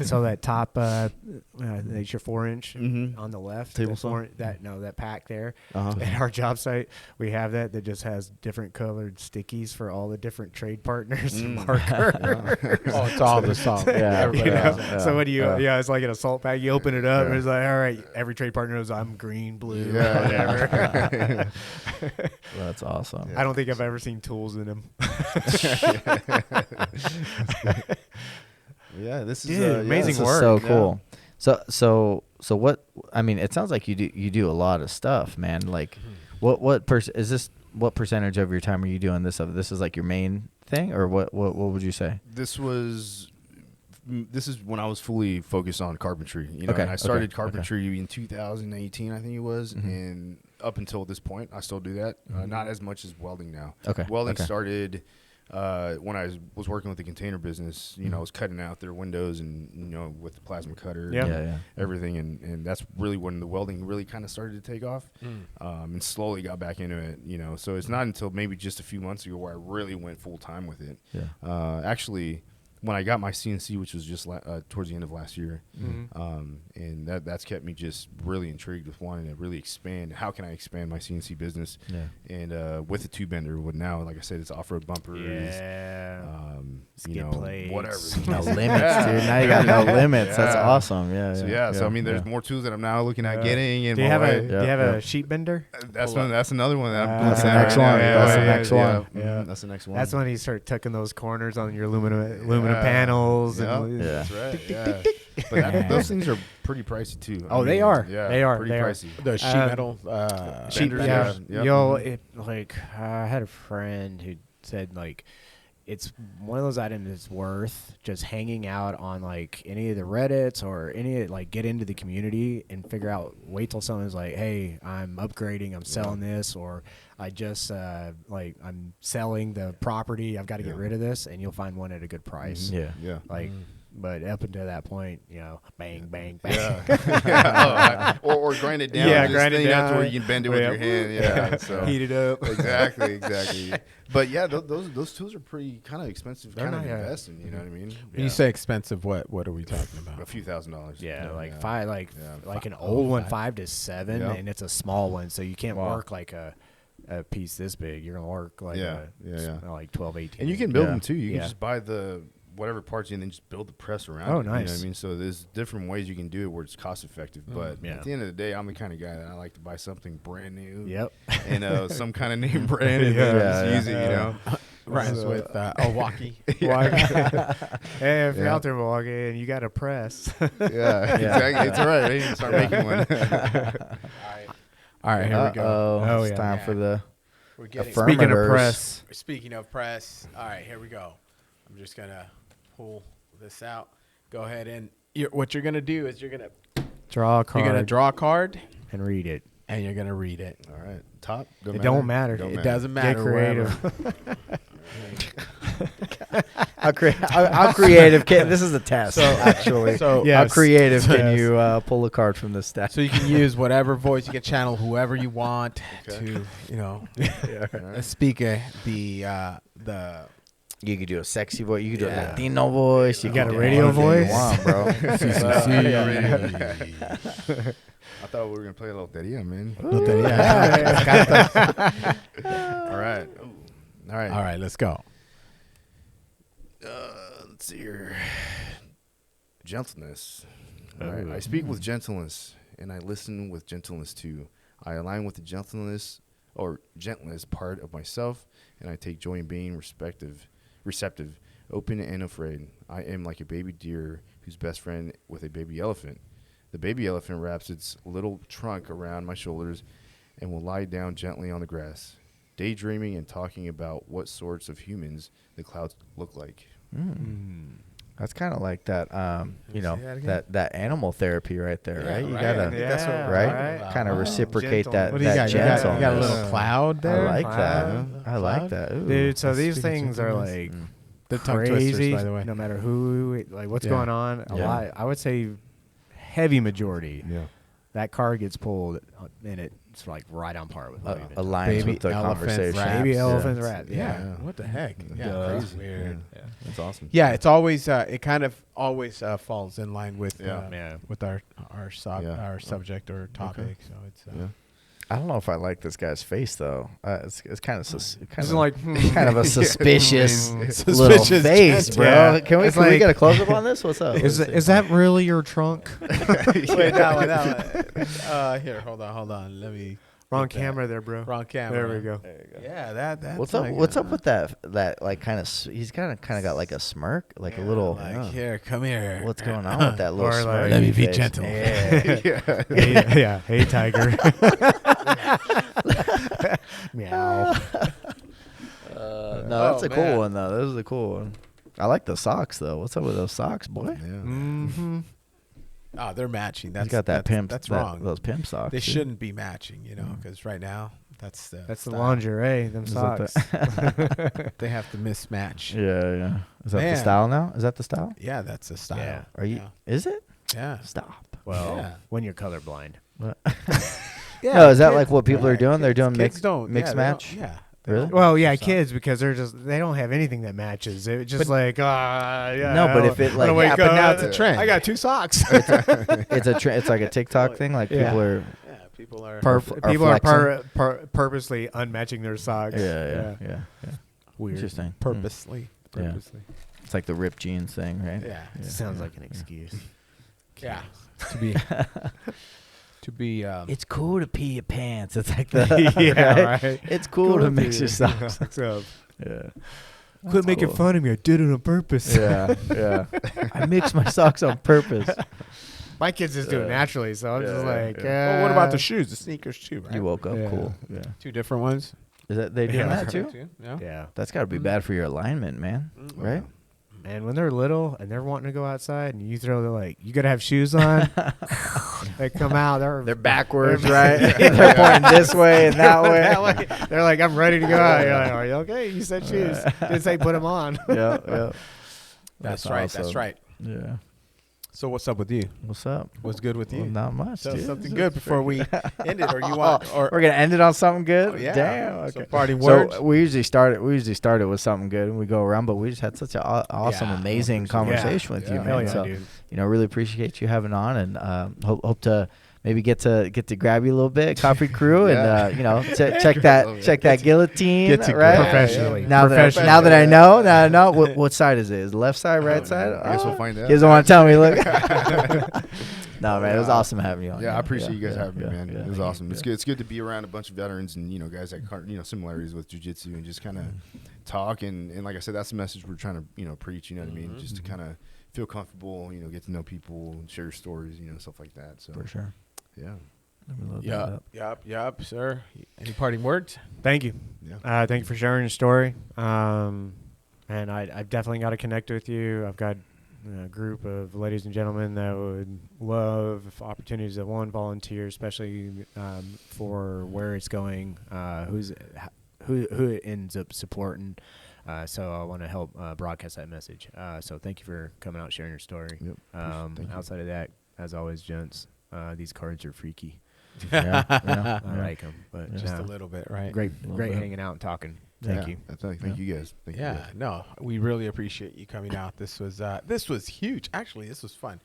So that top, that's your 4-inch Mhm. on the left. Table the saw? that pack there. Uh-huh. At our job site, we have that just has different colored stickies for all the different trade partners and marker. Oh, it's all the salt. Yeah. You know? Yeah. So when you, it's like an assault pack. You open it up, and it's like, all right, every trade partner knows I'm green, blue, whatever. That's awesome. I don't think I've ever seen tools in them. Yeah, this is Dude, amazing This is work. so Yeah. cool. So what? I mean, it sounds like you do a lot of stuff, man. Like, what percentage of your time are you doing this of? This is like your main thing, or what would you say? This is when I was fully focused on carpentry. You know, Okay, and I started okay, carpentry in 2018, I think it was, Mhm. and up until this point, I still do that. Not as much as welding now. Okay. Welding okay. started when I was working with the container business. You know, I was cutting out their windows and with the plasma cutter. Yeah. and Yeah. everything, and that's really when the welding really kind of started to take off, and slowly got back into it. So it's not until maybe just a few months ago where I really went full time with it. Yeah. Actually, when I got my CNC, which was just towards the end of last year, and that's kept me just really intrigued with wanting to really expand. How can I expand my CNC business? Yeah. And with the tube bender, with now, like I said, it's off-road bumpers. Yeah. Skid plates. Whatever. No limits, dude. Now you got no limits. That's Yeah. awesome. Yeah. So I mean, there's more tools that I'm now looking at getting. And Do you have a Yeah. sheet bender? That's another one that I'm doing. That's the right next now. one. That's the next one. Yeah. That's the next one. That's when you start tucking those corners on your aluminum Yeah. panels. Yeah. And Yeah. That's right. Yeah. But those things are pretty pricey too. Oh, they are. Yeah, They are. pretty They are. pricey. The sheet metal. Sheet, Benders, yeah. yeah. Yep. I had a friend who said like it's one of those items that's worth just hanging out on like any of the Reddits or get into the community and figure out. Wait till someone's like, hey, I'm upgrading, I'm selling this, or I just I'm selling the property, I've got to get rid of this, and you'll find one at a good price. Yeah. Yeah. But up until that point, bang, bang, bang. Yeah. Or grind it down. Yeah, Just grind it thing out to down. where you can bend it with your hand. Yeah. So Heat it up. exactly. But yeah, those tools are pretty kind of expensive. They're Kind of not, yeah. invest in. You know what I mean? When you say expensive, what are we talking A about? few $1,000s. Yeah, Yeah. five, an old one, 5 to 7, Yeah. and it's a small one, so you can't Wow. work like a piece this big. You're gonna work like like 12, 18. And you can build Yeah. them too. You Yeah. can just buy the whatever parts and then just build the press around. Oh, it, You know what nice. I mean? So there's different ways you can do it where it's cost effective. But Yeah. at the end of the day, I'm the kind of guy that I like to buy something brand new. Yep. And some kind of name brand and then Yeah, just use it. You know. Rhymes So- with Milwaukee. Hey, if you're Yeah. out there, Milwaukee, and you got a press. Yeah, exactly. It's all right. I need to start making one. All right, here we go. Oh, It's yeah. time for the We're getting. affirmative. Speaking of press, Speaking of press, all right, here we go. I'm just gonna pull this out. Go ahead and what you're gonna do is you're gonna draw a card draw a card and read it. and you're gonna read it. All right. Top. It don't matter. It doesn't Get matter. creative. wherever. How creative can this is a test actually. So Yeah. How creative can Yes. you pull a card from this stack? So you can use whatever voice. You can channel whoever you want to, speak the. You could do a sexy voice. You could do a Yeah. Latino voice. You could got a do radio anything voice? you want, bro. I thought we were gonna play a loteria, man. All right. Ooh. All right. All right, let's go. Let's see here. Gentleness. All right. I speak with gentleness, and I listen with gentleness too. I align with the gentleness part of myself, and I take joy in being receptive, open, and afraid. I am like a baby deer who's best friend with a baby elephant. The baby elephant wraps its little trunk around my shoulders and will lie down gently on the grass, daydreaming and talking about what sorts of humans the clouds look like. That's kind of like that, you know, say that again? that animal therapy right there, Yeah, right? You right. gotta, I think that's what we're right? talking about. Kind of Wow. reciprocate Gentle. that. What do you that got? You got a gentleness. little cloud I there. like that. Cloud. I like that. Ooh. Dude, so That's these speaking things are gentleness. like The tongue twisters, crazy, by the way. no matter who, like what's Yeah. going on. A Yeah. lot, I would say heavy majority. Yeah. That car gets pulled and it's like right on par with what we've been aligns Baby with the elephant conversation. raps. Baby Yeah. elephant rat. Yeah. Yeah. What the heck? Yeah. Duh. Crazy. Weird. Yeah. That's awesome. Yeah, it's always it kind of always falls in line with Yeah. with our Yeah. our subject or topic. So it's Yeah. I don't know if I like this guy's face though. It's kind of It's kind of like kind of a suspicious little Suspicious face, gentle. bro. Yeah. Can we It's can we like- get a close up on this? What's up? is that really your trunk? wait, that one. Here, hold on. Let me. Wrong get that. camera there, bro. Wrong camera. There we go. Yeah, that's What's up? like, What's up with that? Like, kind of. He's kind of got like a smirk, like a little. like here, come here. What's going on with that little Or smirk? like- Let me be face? gentle. Yeah. Yeah. Hey, tiger. Meow. No, that's a cool man. one though. This is a cool one. I like the socks though. What's up with those socks, boy? Yeah. Mm-hmm. Oh, they're matching. He's That's got that pimp. That's that- wrong. Those pimp socks. They dude. shouldn't be matching, because right now that's the That's the style. lingerie. Them Is that socks. They have to mismatch. Yeah. Is that the Man. style now? Is that the style? Yeah, that's the style. Yeah. Are you? Yeah. Is it? Yeah. Stop. Well, Yeah. when you're colorblind. Yeah, No, is that kids- like what people are doing? They're doing kids mix don't- mix yeah, they don't- match. Yeah. they Really? don't Well, match yeah, their socks. kids because they don't have anything that matches. They're just But- like yeah. No, but if it, like- wake yeah, but now up, it's a trend. I got 2 socks. It's like a TikTok thing. Like Yeah. people are. Yeah, people are. People are flexing. purposely unmatching their socks. Yeah. Weird. Interesting. purposely. Yeah. Purposely. It's like the ripped jeans thing, right? Yeah. Sounds like an excuse. Yeah. To be. It's cool to pee your pants. It's like the Yeah, right. It's cool to mix your socks. up. Yeah. Quit making cool. fun of me. I did it on purpose. Yeah. I mix my socks on purpose. My kids just do it naturally, so I'm just like, well, what about the shoes? The sneakers too, right? You woke up Yeah. cool. Yeah. 2 different ones. Is that they doing Yeah. that too? Yeah. Yeah. That's got to be bad for your alignment, man. Right? And when they're little and they're wanting to go outside and you throw, they're like, you got to have shoes on. They come out. They're backwards, right? They're pointing this way and that way. that way. They're like, I'm ready to go out. You're like, are you okay? You said shoes. Didn't say put them on. Yeah. That's right. That's awesome. right. Yeah. So what's up with you? What's up? What's good with you? Well, not much. So dude. something good before we end it, or you want? Or We're gonna end it on something good. Oh, yeah. Damn. So Okay. parting words? So we usually start it with something good, and we go around. But we just had such an awesome, Yeah, amazing conversation with you, man. Hell yeah, so dude. really appreciate you having on, and hope to maybe get to grab you a little bit, Coffee Crew, and check that guillotine, Get to right? Professionally. Now that I know, what side is it? Is it left side, right side? I guess we'll find out. He doesn't want to tell me. Look. No, man, it was awesome having you on. Yeah, I appreciate you guys having yeah, me, man. yeah. It was awesome. It's good. It's good to be around a bunch of veterans and guys that similarities with jiu-jitsu and just kind of talk and like I said, that's the message we're trying to preach. You know what I mean? Just to kind of feel comfortable. Get to know people, share your stories. Stuff like that. So For sure. yeah. Yup, sir. Any parting words? Thank you. Yeah. Thank you for sharing your story. And I've definitely got to connect with you. I've got a group of ladies and gentlemen that would love opportunities to volunteer, especially for where it's going, who it ends up supporting. So I want to help broadcast that message. So thank you for coming out, sharing your story. Yep. Thank you. Outside of that, as always, gents, these cards are freaky. Yeah. I like them, but Just a little bit, right? great bit. hanging out and talking. Thank you. Thank you guys. Thank you Yeah, guys. no, we really appreciate you coming out. This was huge. Actually, this was fun.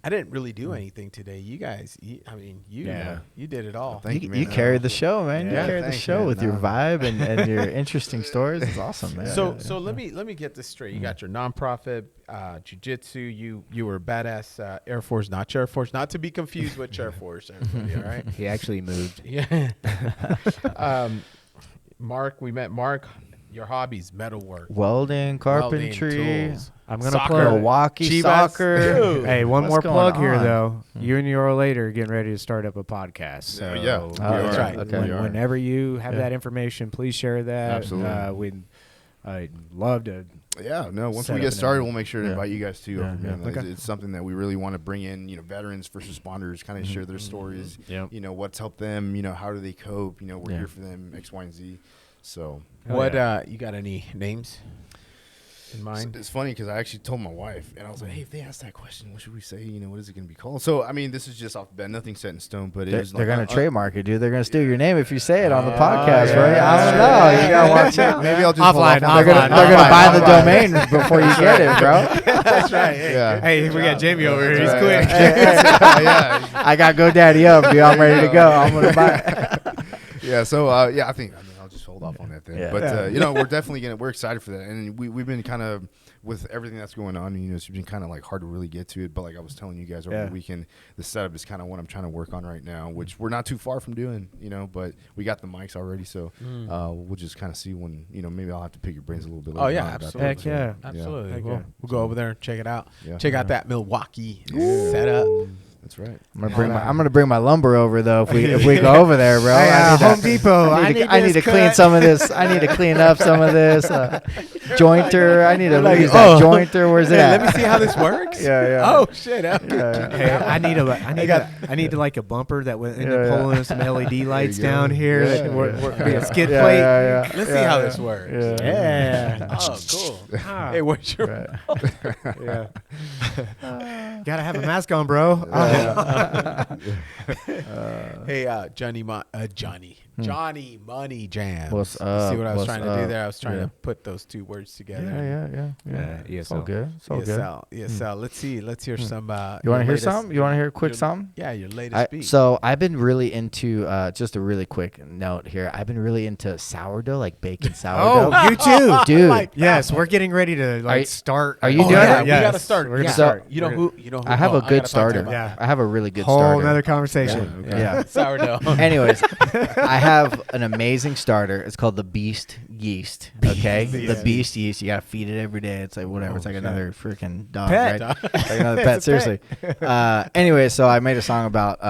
I didn't really do anything today. You guys, you did it all. Thank You man. carried the show, man. Yeah, You carried the thanks, show man. with your No. vibe and your interesting stories. It's awesome, man. So let me get this straight. You got your nonprofit, jiu-jitsu. You were badass Air Force, not Chair Force, not to be confused with Chair Force. Everybody, all right? He actually moved. Yeah. Mark, we met Mark. Your hobbies: metalwork, welding, carpentry, welding, tools, I'm gonna soccer, plug. Milwaukee Chivas. soccer. Dude. Hey, one What's more going plug here on? though. You and your later are getting ready to start up a podcast. So Yeah. Oh, that's right. Okay. We are. Whenever you have Yeah. that information, please share that. Absolutely. I'd love to. Yeah, no. Once Set we up get and started, everything. we'll make sure to invite you guys too. Yeah, over, yeah. man. It's something that we really want to bring in. Veterans, first responders, kind of share their stories. Yep. What's helped them. How do they cope? We're Yeah. here for them. X, Y, and Z. So What you got any names in mind? it's funny because I actually told my wife, and I was like, "Hey, if they ask that question, what should we say? What is it going to be called?" So I mean, this is just off the bat, nothing set in stone, but They're, it's they're like, gonna trademark it, dude. They're gonna steal your name if you say it on the Oh, podcast, yeah. right? I don't know. You gotta watch out. Maybe I'll just hold Offline, off on They're that. gonna buy the domain before you get it, bro. That's right. Yeah. Hey, we got Jamie over here. He's Right. quick. Yeah. I got GoDaddy up, dude. I'm ready to go. I'm gonna buy it. Yeah, so I mean, I'll just hold off on that then. Yeah. But we're definitely we're excited for that, and we've been kind of with everything that's going on. It's been kind of like hard to really get to it, but like I was telling you guys over the weekend, the setup is kind of what I'm trying to work on right now, which we're not too far from doing. But we got the mics already, so we'll just kind of see when maybe I'll have to pick your brains a little bit. Oh later yeah, on about absolutely. that. Heck yeah. Absolutely. Heck We'll, yeah. we'll go over there and check it out. Yeah. Check out that Milwaukee setup. That's right. I'm gonna bring my lumber over though if we go over there, bro. Hey, I need Home to- Depot. I need to clean some of this. I need to clean up some of this jointer. I need to use that jointer. Where's it Hey, at? let me see how this works. Yeah, yeah. Oh shit. Okay. Hey, I need like a bumper that would end Yeah, up yeah. pulling some LED lights you go. down here. Yeah, That can work, be a skid Yeah, plate. yeah, yeah. Let's Yeah, see how yeah. this works. Yeah. Yeah. Oh, cool. Ah, Hey, what's your Right. yeah. Gotta have a mask on, bro. Hey, Johnny Money Jams. What's You up? see what I was What's trying to do up? there? I was trying Yeah. to put those two words together. Yeah. It's all ESL. good. It's all good. ESL. Let's see. Let's hear some. You want your to hear latest- something? You want to hear a quick your- something? Yeah, your latest beat. So I've been really into just a really quick note here. I've been really into sourdough, like bacon sourdough. Oh, you too, dude. Yes, we're getting ready to Are you- start. are you Oh, doing yeah, it? we Yes. gotta start. We're gonna Yeah. start. You know who? I have oh, a good gotta talk to starter. him about Yeah. I have a really good Whole starter. another conversation. Yeah. sourdough. Anyways, I have an amazing starter. It's called the Beast Yeast. Okay, the Beast Yeast. You gotta feed it every day. It's like whatever. It's like another freaking dog, Pet. right? It's like another pet. Seriously. Anyway, so I made a song about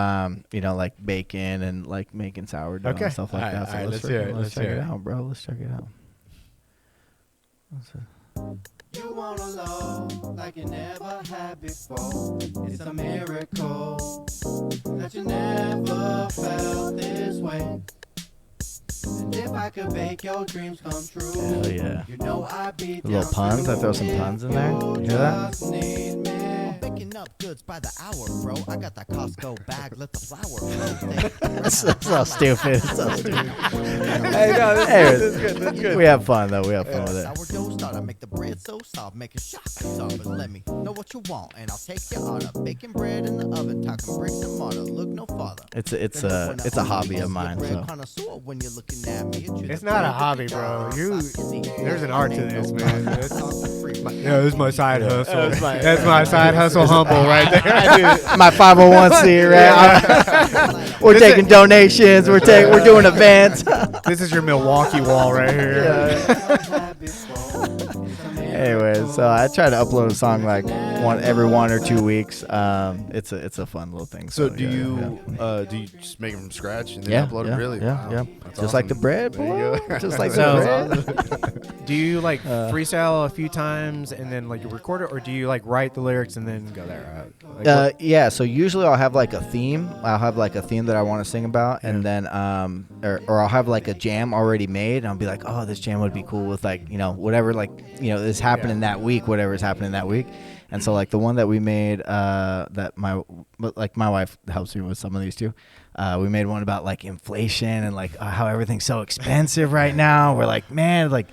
like bacon and like making sourdough Okay. and stuff like All right, that. So all right, let's hear it. Let's Let's check hear it it. out, bro. Let's check it out. You want a love like you never had before. It's a miracle that you never felt this way. And if I could make your dreams come true, Hell yeah. you know I'd be Little down puns. to I throw some puns in there. You hear that? just need me. Picking up goods by the hour, bro. I got that Costco bag. Let the flour flow. That's so stupid. It's so stupid. Hey, no, this Anyways, is good. That's good. We have fun though. We have fun with it. Sourdough starter, make the bread so soft, make it shock. But let me know what you want, and I'll take your order. Baking bread in the oven, talking bricks and mortar. Look no farther. It's a hobby of mine. So It's not a hobby, bro. There's an art to this, man. Yeah, this is my side hustle. That's my side hustle humble right there. my 501c, right? We're taking donations. We're doing events. This is your Milwaukee wall right here. Anyway, so I try to upload a song like every 1 or 2 weeks. It's a fun little thing. So yeah, do you just make them from scratch and then yeah, upload yeah, them? Really? Yeah, Wow. yeah. That's Just like the awesome. bread, There you boy. go. Just like So- the bread. Do you like freestyle a few times and then like you record it, or do you like write the lyrics and then go there? Yeah, so usually I'll have like a theme. I'll have like a theme that I want to sing about, and then or I'll have like a jam already made, and I'll be like, oh, this jam would be cool with like whatever is happening that week, whatever is happening that week. And so like the one that we made that my wife helps me with some of these too. We made one about like inflation and like how everything's so expensive right now. We're like, man, like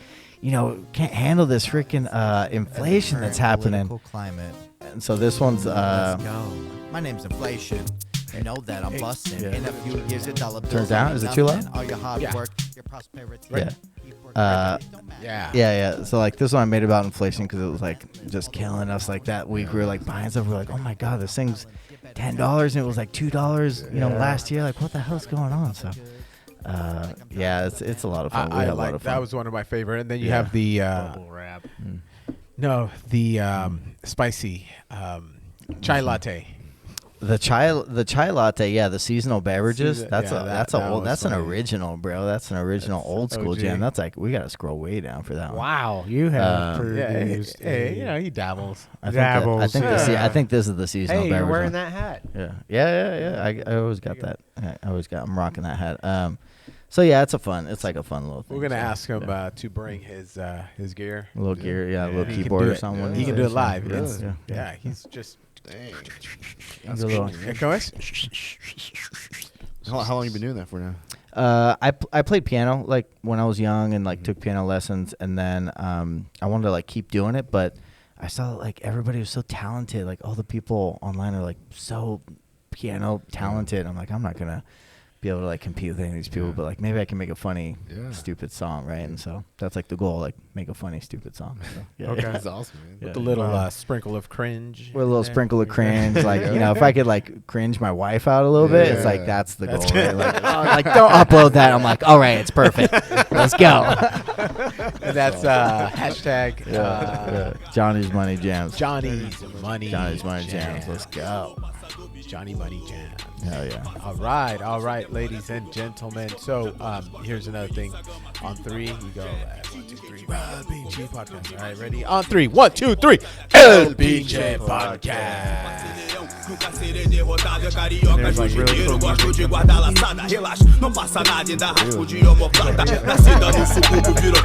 can't handle this freaking inflation that's happening. Political climate. And so this one's Let's go. My name's inflation. You know that I'm busting. Yeah. In a few years, your dollar bills Turns out, will is be it too loud? nothing. All your hard Yeah. work, your prosperity. Yeah. Keep working, Uh, it don't matter. Yeah. Yeah. So like this one I made about inflation because it was like just killing us. Like that week we were like buying stuff. We were like, oh my god, this thing's $10 and it was like $2. Last year. Like what the hell's going on? So yeah, it's a lot of fun. We I have a lot like of fun. that was one of my favorite. And then you Yeah. have the Bubble wrap. spicy chai latte. The chai latte, yeah, the seasonal beverages. Season- That's yeah, a that- that's a that old was that's an funny. original, bro. That's an original old school OG. jam. That's like we gotta scroll way down for that one. Wow, you have Yeah, produced. hey, you know, he dabbles. I think Dabbles. I think this is the seasonal Hey, beverage. you're wearing one. that hat. Yeah. I always got that. I'm rocking that hat. So yeah, it's like a fun little thing. We're gonna So, ask him yeah. to bring his gear. A little gear, yeah, a little He can keyboard do or it. something. He can do it live. Yeah, It's- yeah. Yeah, he's just. Dang. He's a little- Yeah, ¿cómo es? How long you been doing that for now? I played piano like when I was young and like took piano lessons, and then I wanted to like keep doing it, but I saw like everybody was so talented. Like all the people online are like so piano talented. I'm like, I'm not gonna be able to like compete with any of these people, but like maybe I can make a funny, stupid song, right? And so that's like the goal, like make a funny, stupid song. So, yeah, Okay. That's awesome, man. Yeah. With a little sprinkle of cringe. With a little in there. sprinkle of cringe, like you know, if I could like cringe my wife out a little bit, it's like Yeah. that's the goal. Right? Like don't upload that. I'm like, all right, it's perfect. Let's go. And that's hashtag Johnny's Money Jams. Johnny's Money Johnny's Money Jams. Let's go. Johnny Money Jams. Hell yeah. All right, ladies and gentlemen. So here's another thing. On 3, we go 1, 2, 3. Pinche Podcast. All right, ready? On 3, 1, 2, 3. El Pinche Podcast. There's like really cool Gosto de guardar laçada, relaxa, não passa nada, ainda raspo de omoplata. Nascida no subúrbio, virou